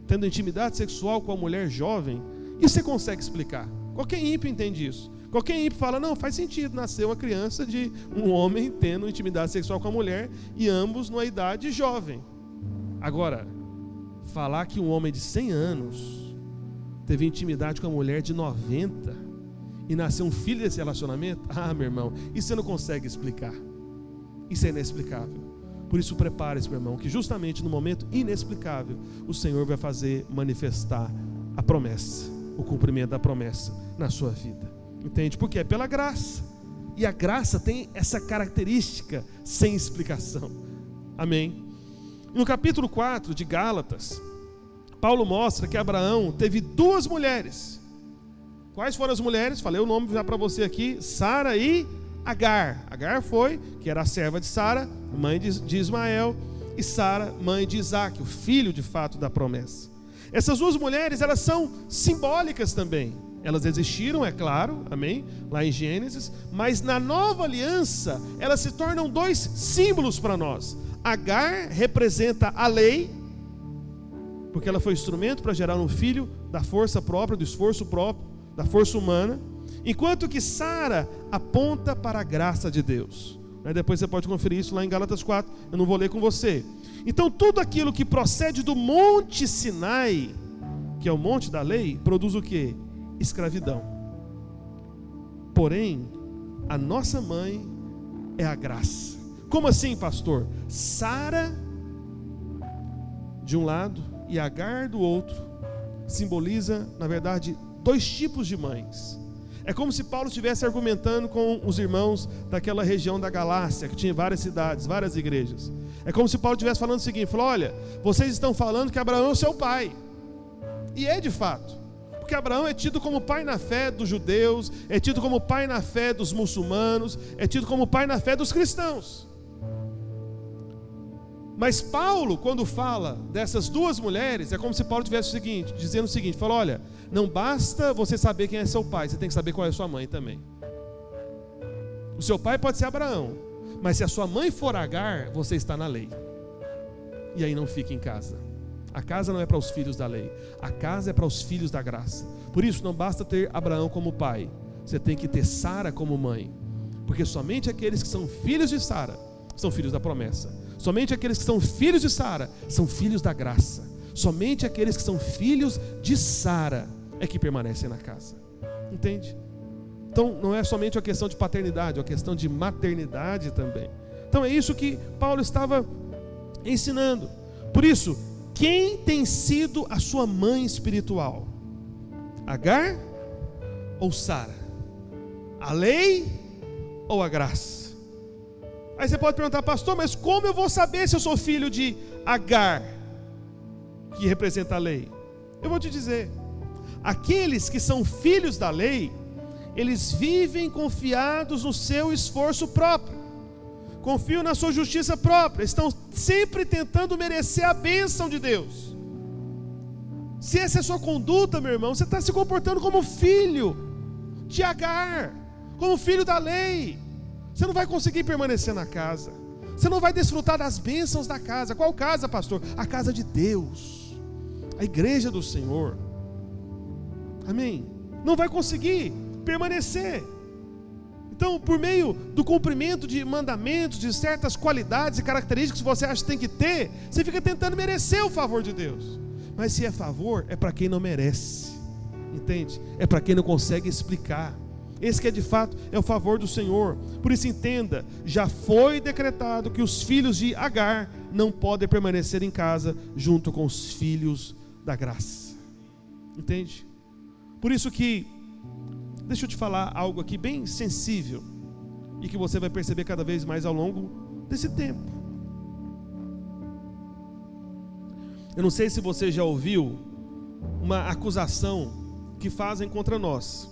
tendo intimidade sexual com a mulher jovem, isso você consegue explicar. Qualquer ímpio entende isso. Qualquer ímpio fala: não, faz sentido nascer uma criança de um homem tendo intimidade sexual com a mulher, e ambos numa idade jovem. Agora, falar que um homem de 100 anos teve intimidade com a mulher de 90, e nascer um filho desse relacionamento, meu irmão, isso você não consegue explicar. Isso é inexplicável. Por isso prepare-se, meu irmão, que justamente no momento inexplicável o Senhor vai fazer manifestar a promessa, o cumprimento da promessa na sua vida. Entende? Porque é pela graça. E a graça tem essa característica sem explicação. Amém? No capítulo 4 de Gálatas, Paulo mostra que Abraão teve 2 mulheres. Quais foram as mulheres? Falei o nome já para você aqui: Sara e Agar. Agar foi, que era a serva de Sara, mãe de Ismael, e Sara, mãe de Isaac, o filho de fato da promessa. Essas 2 mulheres, elas são simbólicas também. Elas existiram, é claro, amém, lá em Gênesis, mas na nova aliança, elas se tornam 2 símbolos para nós. Agar representa a lei, porque ela foi instrumento para gerar um filho da força própria, do esforço próprio, da força humana, enquanto que Sara aponta para a graça de Deus. Depois você pode conferir isso lá em Gálatas 4, eu não vou ler com você. Então tudo aquilo que procede do Monte Sinai, que é o monte da lei, produz o quê? Escravidão. Porém, a nossa mãe é a graça. Como assim, pastor? Sara de um lado e Agar do outro simboliza, na verdade, 2 tipos de mães. É como se Paulo estivesse argumentando com os irmãos daquela região da Galácia, que tinha várias cidades, várias igrejas. É como se Paulo estivesse falando o seguinte: falou, olha, vocês estão falando que Abraão é o seu pai. E é de fato. Porque Abraão é tido como pai na fé dos judeus, é tido como pai na fé dos muçulmanos, é tido como pai na fé dos cristãos. Mas Paulo, quando fala dessas 2 mulheres, é como se Paulo estivesse dizendo o seguinte, falou, olha, não basta você saber quem é seu pai, você tem que saber qual é a sua mãe também. O seu pai pode ser Abraão, mas se a sua mãe for Agar, você está na lei. E aí não fica em casa. A casa não é para os filhos da lei, a casa é para os filhos da graça. Por isso não basta ter Abraão como pai, você tem que ter Sara como mãe, porque somente aqueles que são filhos de Sara são filhos da promessa. Somente aqueles que são filhos de Sara são filhos da graça. Somente aqueles que são filhos de Sara é que permanecem na casa. Entende? Então não é somente uma questão de paternidade, é uma questão de maternidade também. Então é isso que Paulo estava ensinando. Por isso, quem tem sido a sua mãe espiritual? Agar ou Sara? A lei ou a graça? Aí você pode perguntar, pastor, mas como eu vou saber se eu sou filho de Agar, que representa a lei? Eu vou te dizer, aqueles que são filhos da lei, eles vivem confiados no seu esforço próprio, confiam na sua justiça própria, estão sempre tentando merecer a bênção de Deus. Se essa é a sua conduta, meu irmão, você está se comportando como filho de Agar, como filho da lei. Você não vai conseguir permanecer na casa, você não vai desfrutar das bênçãos da casa. Qual casa, pastor? A casa de Deus, a igreja do Senhor. Amém? Não vai conseguir permanecer. Então, por meio do cumprimento de mandamentos, de certas qualidades e características que você acha que tem que ter, você fica tentando merecer o favor de Deus. Mas se é favor, é para quem não merece, entende? É para quem não consegue explicar. Esse que é de fato é o favor do Senhor. Por isso entenda, já foi decretado que os filhos de Agar não podem permanecer em casa junto com os filhos da graça. Entende? Por isso que, deixa eu te falar algo aqui bem sensível e que você vai perceber cada vez mais ao longo desse tempo. Eu não sei se você já ouviu uma acusação que fazem contra nós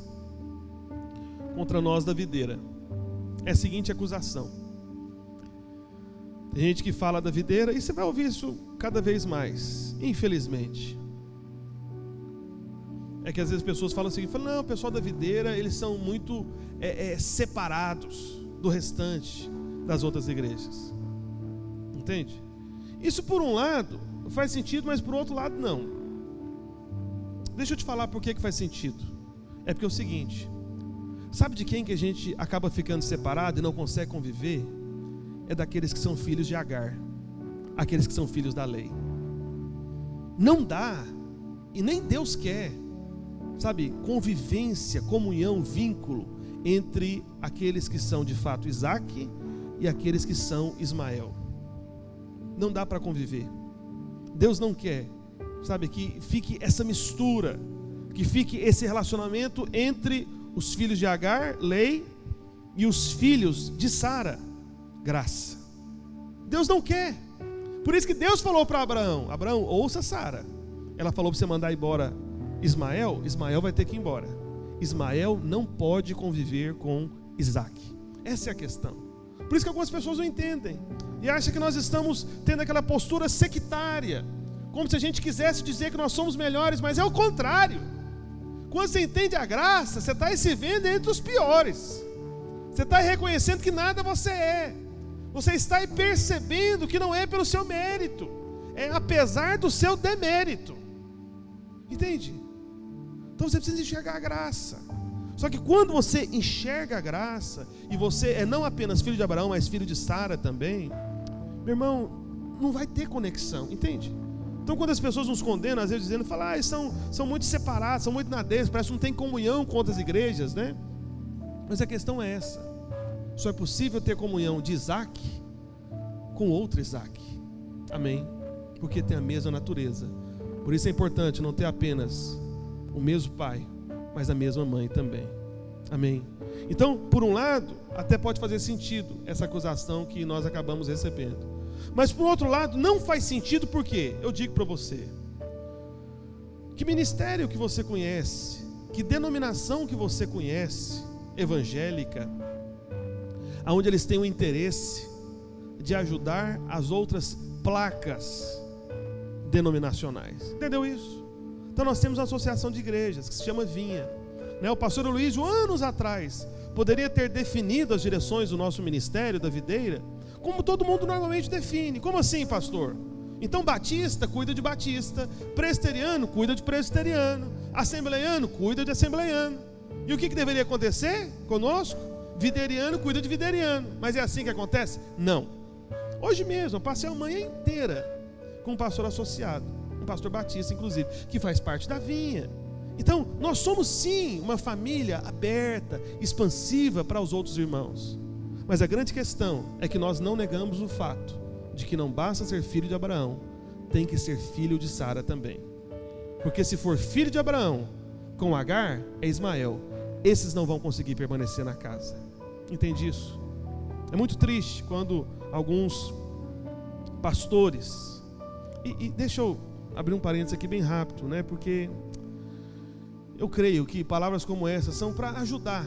da videira. É a seguinte acusação: tem gente que fala da videira, e você vai ouvir isso cada vez mais, infelizmente. É que às vezes as pessoas falam o seguinte, não, o pessoal da videira, eles são muito separados do restante das outras igrejas. Entende? Isso por um lado faz sentido, mas por outro lado não. Deixa eu te falar por que faz sentido. É porque é o seguinte, sabe de quem que a gente acaba ficando separado e não consegue conviver? É daqueles que são filhos de Agar, aqueles que são filhos da lei. Não dá, e nem Deus quer, sabe, convivência, comunhão, vínculo entre aqueles que são de fato Isaac e aqueles que são Ismael. Não dá para conviver. Deus não quer, sabe, que fique essa mistura, que fique esse relacionamento entre os filhos de Agar, lei, e os filhos de Sara, graça. Deus não quer. Por isso que Deus falou para Abraão: Abraão, ouça Sara. Ela falou para você mandar embora Ismael. Ismael vai ter que ir embora. Ismael não pode conviver com Isaac. Essa é a questão. Por isso que algumas pessoas não entendem e acham que nós estamos tendo aquela postura sectária, como se a gente quisesse dizer que nós somos melhores, mas é o contrário. Quando você entende a graça, você está se vendo entre os piores. Você está reconhecendo que nada você é. Você está percebendo que não é pelo seu mérito, é apesar do seu demérito. Entende? Então você precisa enxergar a graça. Só que quando você enxerga a graça, e você é não apenas filho de Abraão, mas filho de Sara também, meu irmão, não vai ter conexão, entende? Então quando as pessoas nos condenam, às vezes dizendo, são muito separados, são muito nadeiros, parece que não tem comunhão com outras igrejas, né? Mas a questão é essa: só é possível ter comunhão de Isaac com outro Isaac, amém? Porque tem a mesma natureza. Por isso é importante não ter apenas o mesmo pai, mas a mesma mãe também, amém? Então, por um lado, até pode fazer sentido essa acusação que nós acabamos recebendo, mas por outro lado, não faz sentido. Porque eu digo para você, que ministério que você conhece, que denominação que você conhece, evangélica, onde eles têm o interesse de ajudar as outras placas denominacionais, entendeu isso? Então nós temos uma associação de igrejas que se chama Vinha, né? O pastor Luísio, anos atrás, poderia ter definido as direções do nosso ministério da Videira como todo mundo normalmente define. Como assim, pastor? Então batista cuida de batista, presbiteriano cuida de presbiteriano, assembleiano cuida de assembleiano. E o que deveria acontecer conosco? Videriano cuida de videriano. Mas é assim que acontece? Não. Hoje mesmo eu passei a manhã inteira com um pastor associado, um pastor batista inclusive, que faz parte da Vinha. Então nós somos sim uma família aberta, expansiva para os outros irmãos. Mas a grande questão é que nós não negamos o fato de que não basta ser filho de Abraão, tem que ser filho de Sara também. Porque se for filho de Abraão com Agar, é Ismael. Esses não vão conseguir permanecer na casa. Entende isso? É muito triste quando alguns pastores, e deixa eu abrir um parênteses aqui bem rápido, né? Porque eu creio que palavras como essas são para ajudar,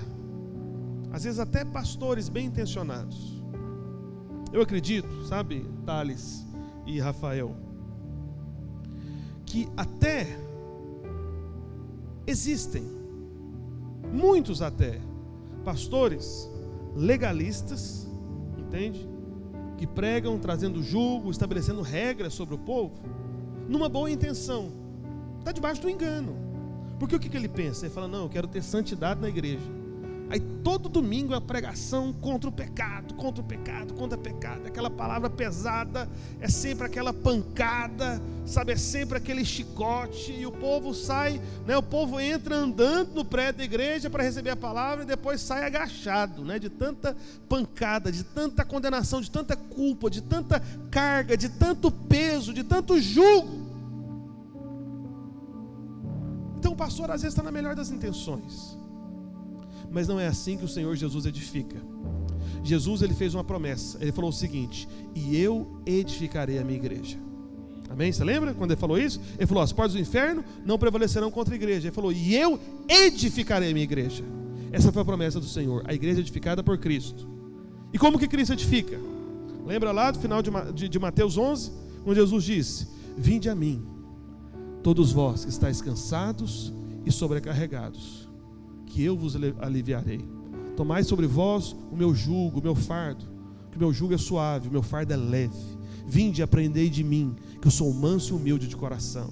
às vezes até pastores bem intencionados. Eu acredito, sabe, Thales e Rafael, que até existem muitos até pastores legalistas, entende? Que pregam trazendo julgo, estabelecendo regras sobre o povo, numa boa intenção. Está debaixo do engano. Porque o que ele pensa? Ele fala, não, eu quero ter santidade na igreja. Aí todo domingo é a pregação contra o pecado, contra o pecado, contra o pecado. Aquela palavra pesada, é sempre aquela pancada, sabe? É sempre aquele chicote. E o povo sai, né? O povo entra andando no prédio da igreja para receber a palavra e depois sai agachado, né? De tanta pancada, de tanta condenação, de tanta culpa, de tanta carga, de tanto peso, de tanto jugo. Então o pastor às vezes está na melhor das intenções, mas não é assim que o Senhor Jesus edifica. Jesus, ele fez uma promessa. Ele falou o seguinte: e eu edificarei a minha igreja. Amém? Você lembra quando ele falou isso? Ele falou, as portas do inferno não prevalecerão contra a igreja. Ele falou, e eu edificarei a minha igreja. Essa foi a promessa do Senhor, a igreja edificada por Cristo. E como que Cristo edifica? Lembra lá do final de Mateus 11, onde Jesus disse, vinde a mim, todos vós que estáis cansados e sobrecarregados, que eu vos aliviarei. Tomai sobre vós o meu jugo, o meu fardo, que o meu jugo é suave, o meu fardo é leve. Vinde e aprendei de mim, que eu sou manso e humilde de coração.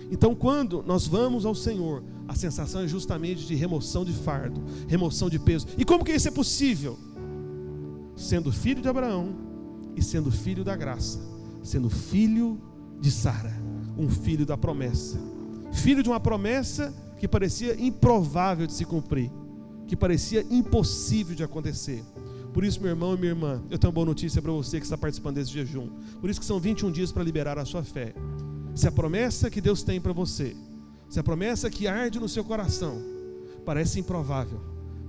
Então quando nós vamos ao Senhor, a sensação é justamente de remoção de fardo, remoção de peso. E como que isso é possível? Sendo filho de Abraão e sendo filho da graça, sendo filho de Sara, um filho da promessa, filho de uma promessa que parecia improvável de se cumprir, que parecia impossível de acontecer. Por isso, meu irmão e minha irmã, eu tenho uma boa notícia para você que está participando desse jejum. Por isso que são 21 dias para liberar a sua fé. Se a promessa que Deus tem para você, se a promessa que arde no seu coração parece improvável,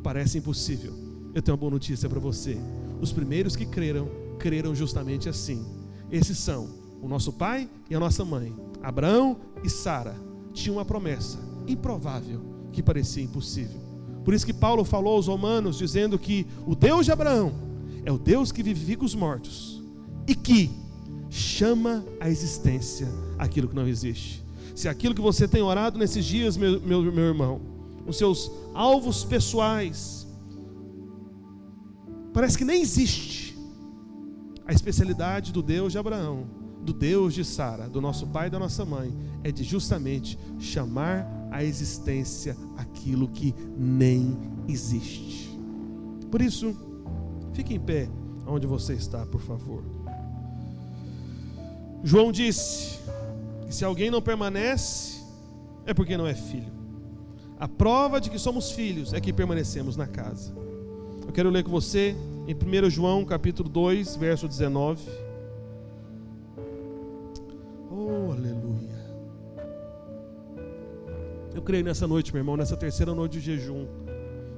parece impossível, eu tenho uma boa notícia para você. Os primeiros que creram justamente assim. Esses são o nosso pai e a nossa mãe. Abraão e Sara tinham uma promessa improvável que parecia impossível. Por isso que Paulo falou aos Romanos, dizendo que o Deus de Abraão é o Deus que vivifica os mortos e que chama à existência aquilo que não existe. Se aquilo que você tem orado nesses dias, meu irmão, os seus alvos pessoais, parece que nem existe, a especialidade do Deus de Abraão, do Deus de Sara, do nosso pai e da nossa mãe, é de justamente chamar à existência aquilo que nem existe. Por isso, fique em pé onde você está, por favor. João disse que se alguém não permanece, é porque não é filho. A prova de que somos filhos é que permanecemos na casa. Eu quero ler com você em 1 João capítulo 2, verso 19. Oh, aleluia. Eu creio nessa noite, meu irmão, nessa terceira noite de jejum,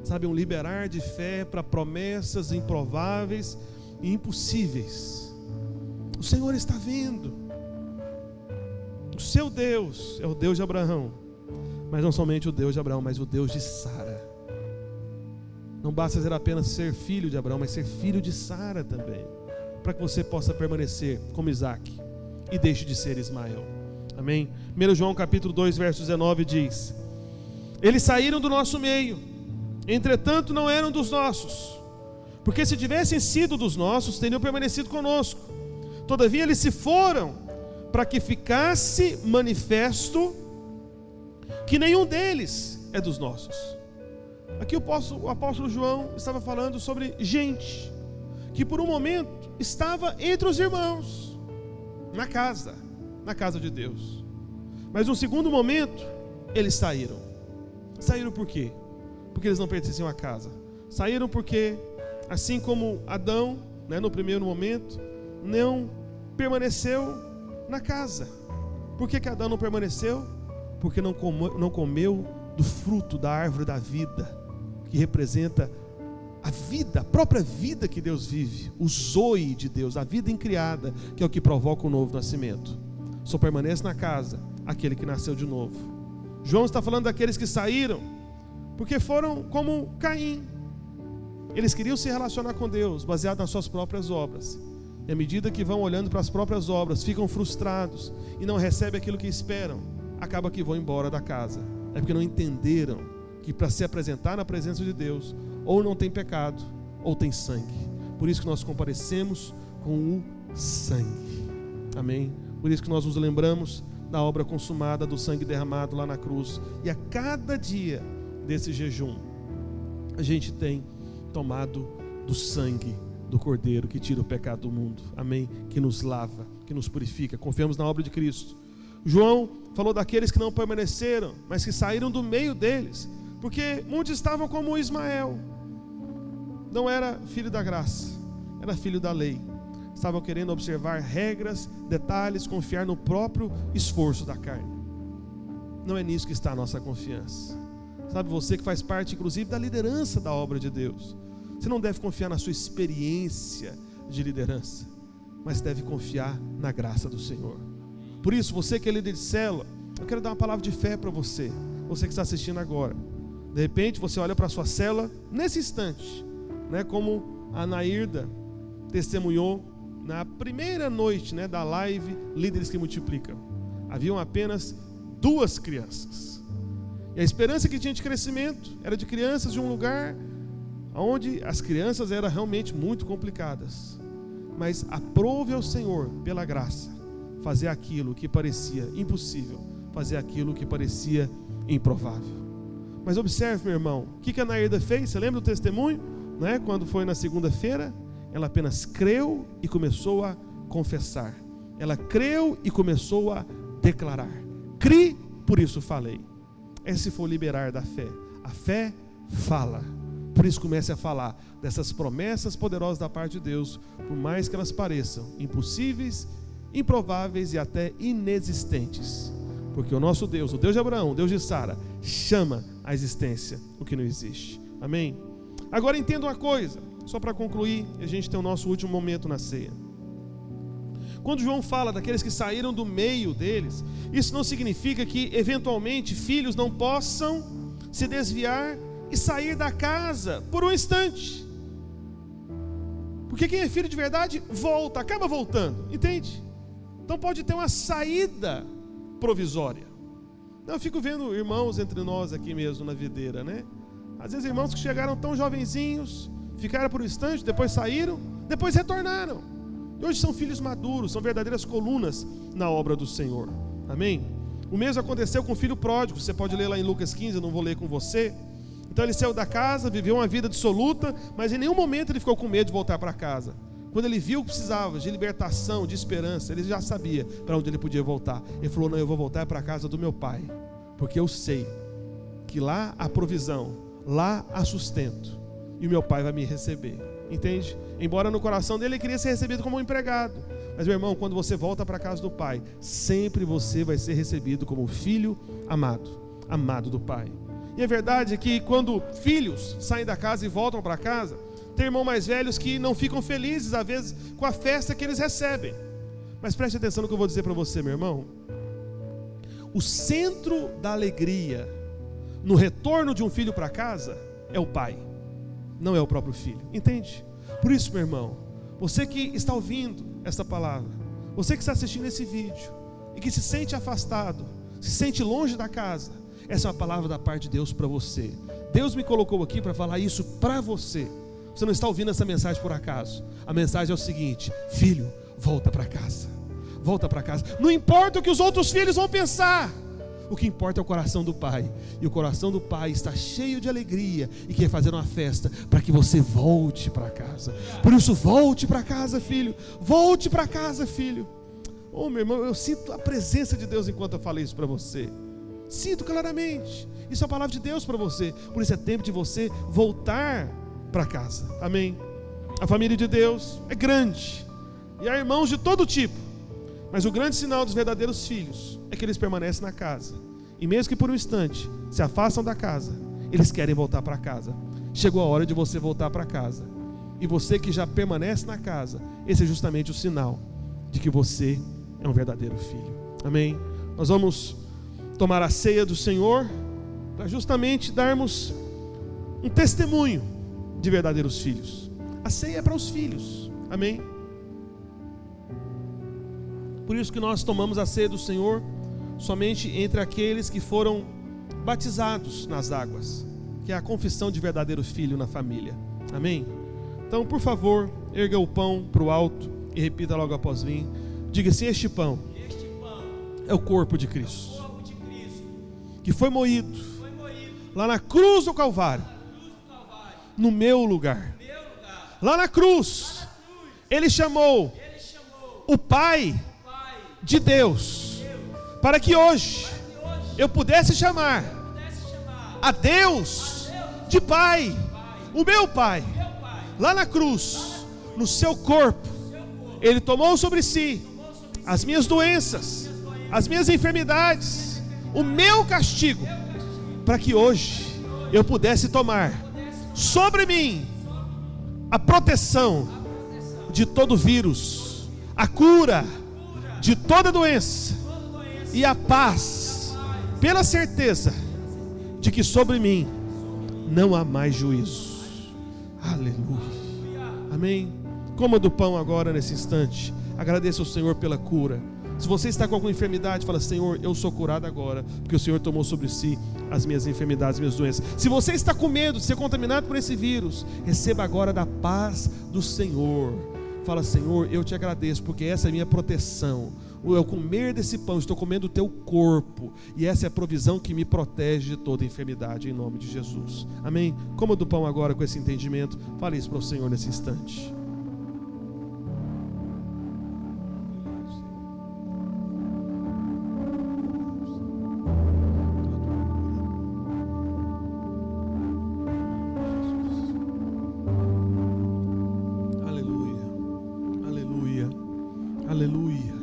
sabe, um liberar de fé para promessas improváveis e impossíveis. O Senhor está vendo. O seu Deus é o Deus de Abraão, mas não somente o Deus de Abraão, mas o Deus de Sara. Não basta ser apenas ser filho de Abraão, mas ser filho de Sara também, para que você possa permanecer como Isaac e deixe de ser Ismael. Amém? 1 João capítulo 2, verso 19 diz: eles saíram do nosso meio, entretanto não eram dos nossos, porque se tivessem sido dos nossos, teriam permanecido conosco. Todavia eles se foram, para que ficasse manifesto que nenhum deles é dos nossos. Aqui o apóstolo João estava falando sobre gente que por um momento estava entre os irmãos, na casa de Deus. Mas no segundo momento, eles saíram. Saíram por quê? Porque eles não pertenciam à casa. Saíram porque, assim como Adão, no primeiro momento, não permaneceu na casa. Por que Adão não permaneceu? Porque não comeu do fruto da árvore da vida, que representa a vida, a própria vida que Deus vive, o zoe de Deus, a vida incriada, que é o que provoca o novo nascimento. Só permanece na casa aquele que nasceu de novo. João está falando daqueles que saíram porque foram como Caim. Eles queriam se relacionar com Deus baseado nas suas próprias obras, e à medida que vão olhando para as próprias obras, ficam frustrados e não recebem aquilo que esperam, acaba que vão embora da casa. É porque não entenderam que para se apresentar na presença de Deus, ou não tem pecado, ou tem sangue. Por isso que nós comparecemos com o sangue. Amém? Por isso que nós nos lembramos da obra consumada, do sangue derramado lá na cruz. E a cada dia desse jejum, a gente tem tomado do sangue do Cordeiro que tira o pecado do mundo. Amém? Que nos lava, que nos purifica. Confiamos na obra de Cristo. João falou daqueles que não permaneceram, mas que saíram do meio deles, porque muitos estavam como Ismael. Não era filho da graça, era filho da lei. Estavam querendo observar regras, detalhes, confiar no próprio esforço da carne. Não é nisso que está a nossa confiança. Sabe, você que faz parte inclusive da liderança da obra de Deus, você não deve confiar na sua experiência de liderança, mas deve confiar na graça do Senhor. Por isso, você que é líder de célula, eu quero dar uma palavra de fé para você, você que está assistindo agora. De repente você olha para a sua célula nesse instante, como a Anairda testemunhou na primeira noite da live Líderes que Multiplicam. Haviam apenas 2 crianças, e a esperança que tinha de crescimento era de crianças de um lugar onde as crianças eram realmente muito complicadas. Mas aprove ao Senhor, pela graça, fazer aquilo que parecia impossível, fazer aquilo que parecia improvável. Mas observe, meu irmão, o que a Anairda fez? Você lembra do testemunho? Quando foi na segunda-feira, ela apenas creu e começou a confessar. Ela creu e começou a declarar. Cri por isso falei. Se for liberar da fé. A fé fala. Por isso comece a falar dessas promessas poderosas da parte de Deus, por mais que elas pareçam impossíveis, improváveis e até inexistentes. Porque o nosso Deus, o Deus de Abraão, o Deus de Sara, chama à existência o que não existe. Amém? Agora entenda uma coisa, só para concluir, a gente tem o nosso último momento na ceia. Quando João fala daqueles que saíram do meio deles, isso não significa que eventualmente filhos não possam se desviar e sair da casa por um instante. Porque quem é filho de verdade volta, acaba voltando, entende? Então pode ter uma saída provisória. Eu fico vendo irmãos entre nós aqui mesmo na videira, né? Às vezes irmãos que chegaram tão jovenzinhos, ficaram por um instante, depois saíram, depois retornaram. E hoje são filhos maduros, são verdadeiras colunas na obra do Senhor. Amém? O mesmo aconteceu com o filho pródigo. Você pode ler lá em Lucas 15, eu não vou ler com você. Então ele saiu da casa, viveu uma vida dissoluta, mas em nenhum momento ele ficou com medo de voltar para casa. Quando ele viu que precisava de libertação, de esperança, ele já sabia para onde ele podia voltar. Ele falou, não, eu vou voltar para a casa do meu pai, porque eu sei que lá há provisão, lá há sustento, e o meu pai vai me receber. Entende? Embora no coração dele ele queria ser recebido como um empregado. Mas meu irmão, quando você volta para a casa do pai, sempre você vai ser recebido como filho amado, amado do pai. E a verdade é que quando filhos saem da casa e voltam para casa, tem irmãos mais velhos que não ficam felizes às vezes com a festa que eles recebem. Mas preste atenção no que eu vou dizer para você, meu irmão. O centro da alegria no retorno de um filho para casa é o pai, não é o próprio filho, entende? Por isso, meu irmão, você que está ouvindo essa palavra, você que está assistindo esse vídeo e que se sente afastado, se sente longe da casa, essa é uma palavra da parte de Deus para você. Deus me colocou aqui para falar isso para você. Você não está ouvindo essa mensagem por acaso. A mensagem é o seguinte: filho, volta para casa. Volta para casa. Não importa o que os outros filhos vão pensar. O que importa é o coração do pai. E o coração do pai está cheio de alegria e quer fazer uma festa para que você volte para casa. Por isso, volte para casa, filho. Volte para casa, filho. Oh, meu irmão, eu sinto a presença de Deus enquanto eu falei isso para você. Sinto claramente. Isso é a palavra de Deus para você. Por isso é tempo de você voltar para casa. Amém? A família de Deus é grande e há irmãos de todo tipo. Mas o grande sinal dos verdadeiros filhos é que eles permanecem na casa. E mesmo que por um instante se afastam da casa, eles querem voltar para casa. Chegou a hora de você voltar para casa. E você que já permanece na casa, esse é justamente o sinal de que você é um verdadeiro filho. Amém? Nós vamos tomar a ceia do Senhor para justamente darmos um testemunho de verdadeiros filhos. A ceia é para os filhos. Amém? Por isso que nós tomamos a ceia do Senhor somente entre aqueles que foram batizados nas águas, que é a confissão de verdadeiro filho na família. Amém? Então, por favor, erga o pão para o alto e repita logo após mim. Diga assim: este pão é o corpo de Cristo, que foi moído lá na cruz do Calvário, no meu lugar. Lá na cruz, Ele chamou o Pai de Deus, para que hoje eu pudesse chamar a Deus de Pai. O meu Pai, lá na cruz, no seu corpo, Ele tomou sobre si as minhas doenças, as minhas enfermidades, o meu castigo, para que hoje eu pudesse tomar sobre mim a proteção de todo vírus, a cura de toda doença e a paz, pela certeza de que sobre mim não há mais juízo. Aleluia. Amém. Coma do pão agora nesse instante. Agradeça ao Senhor pela cura. Se você está com alguma enfermidade, fala: Senhor, eu sou curado agora, porque o Senhor tomou sobre si as minhas enfermidades, as minhas doenças. Se você está com medo de ser contaminado por esse vírus, receba agora da paz do Senhor. Fala: Senhor, eu te agradeço, porque essa é a minha proteção. Ao comer desse pão, estou comendo o teu corpo, e essa é a provisão que me protege de toda enfermidade, em nome de Jesus. Amém? Coma do pão agora com esse entendimento. Fale isso para o Senhor nesse instante. Aleluia.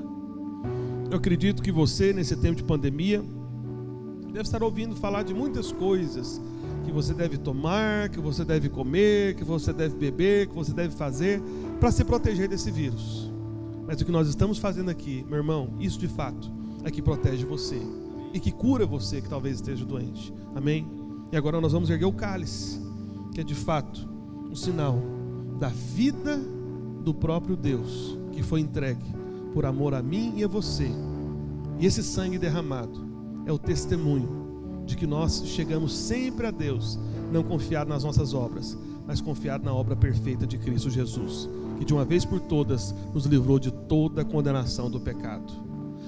Eu acredito que você, nesse tempo de pandemia, deve estar ouvindo falar de muitas coisas que você deve tomar, que você deve comer, que você deve beber, que você deve fazer para se proteger desse vírus. Mas o que nós estamos fazendo aqui, meu irmão, isso de fato é que protege você e que cura você que talvez esteja doente. Amém? E agora nós vamos erguer o cálice, que é de fato um sinal da vida do próprio Deus, que foi entregue por amor a mim e a você. E esse sangue derramado é o testemunho de que nós chegamos sempre a Deus, não confiado nas nossas obras, mas confiado na obra perfeita de Cristo Jesus, que de uma vez por todas nos livrou de toda a condenação do pecado.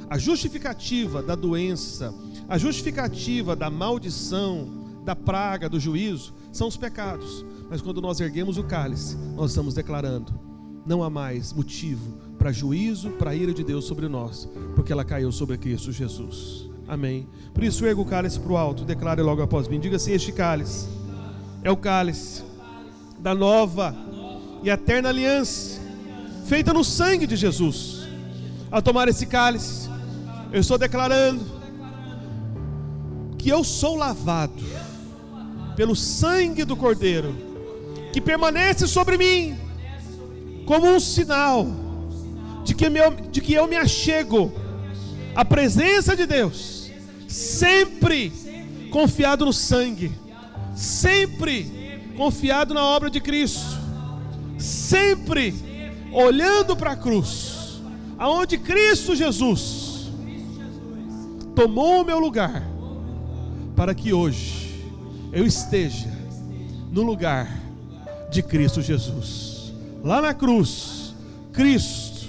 A justificativa da doença, a justificativa da maldição, da praga, do juízo, são os pecados. Mas quando nós erguemos o cálice, nós estamos declarando: não há mais motivo para juízo, para a ira de Deus sobre nós, porque ela caiu sobre Cristo Jesus. Amém. Por isso erga o cálice para o alto, declare logo após mim. Diga assim: este cálice é o cálice da nova e eterna aliança, feita no sangue de Jesus. Ao tomar esse cálice, eu estou declarando que eu sou lavado pelo sangue do Cordeiro, que permanece sobre mim como um sinal de que eu me achego à presença de Deus, sempre confiado no sangue, sempre confiado na obra de Cristo, sempre olhando para a cruz, aonde Cristo Jesus tomou o meu lugar, para que hoje eu esteja no lugar de Cristo Jesus. Lá na cruz, Cristo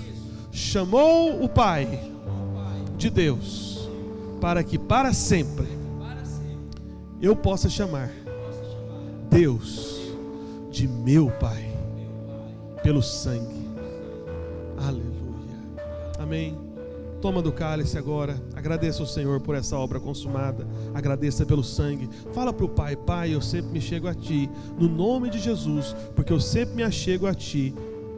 chamou o Pai de Deus, para que para sempre eu possa chamar Deus de meu Pai, pelo sangue. Aleluia. Amém. Toma do cálice agora, agradeça ao Senhor por essa obra consumada, agradeça pelo sangue, fala para o Pai: Pai, eu sempre me chego a Ti, no nome de Jesus, porque eu sempre me achego a Ti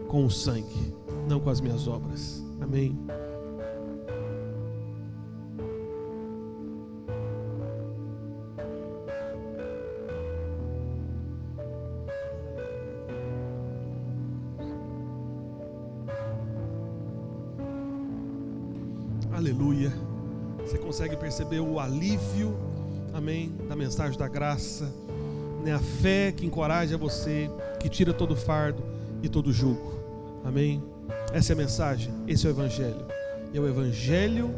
com o sangue, não com as minhas obras. Amém. Aleluia. Você consegue perceber o alívio, amém, da mensagem da graça, né? A fé que encoraja você, que tira todo o fardo e todo o jugo. Amém. Essa é a mensagem, esse é o Evangelho. É o Evangelho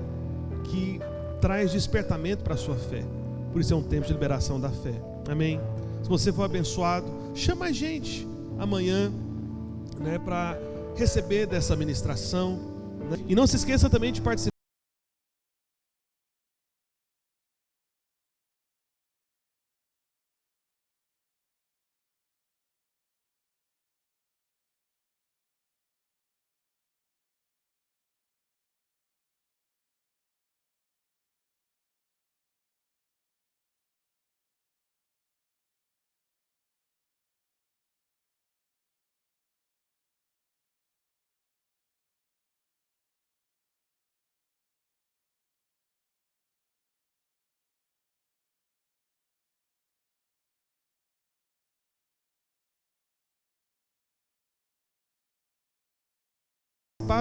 que traz despertamento para a sua fé. Por isso é um tempo de liberação da fé. Amém. Se você for abençoado, chama a gente amanhã, né, para receber dessa ministração, né? E não se esqueça também de participar.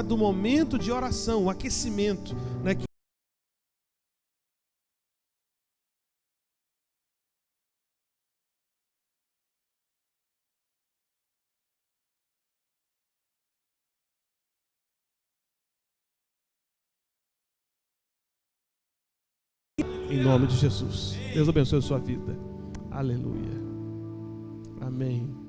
Do momento de oração, o aquecimento, né? Em nome de Jesus. Deus abençoe a sua vida. Aleluia. Amém.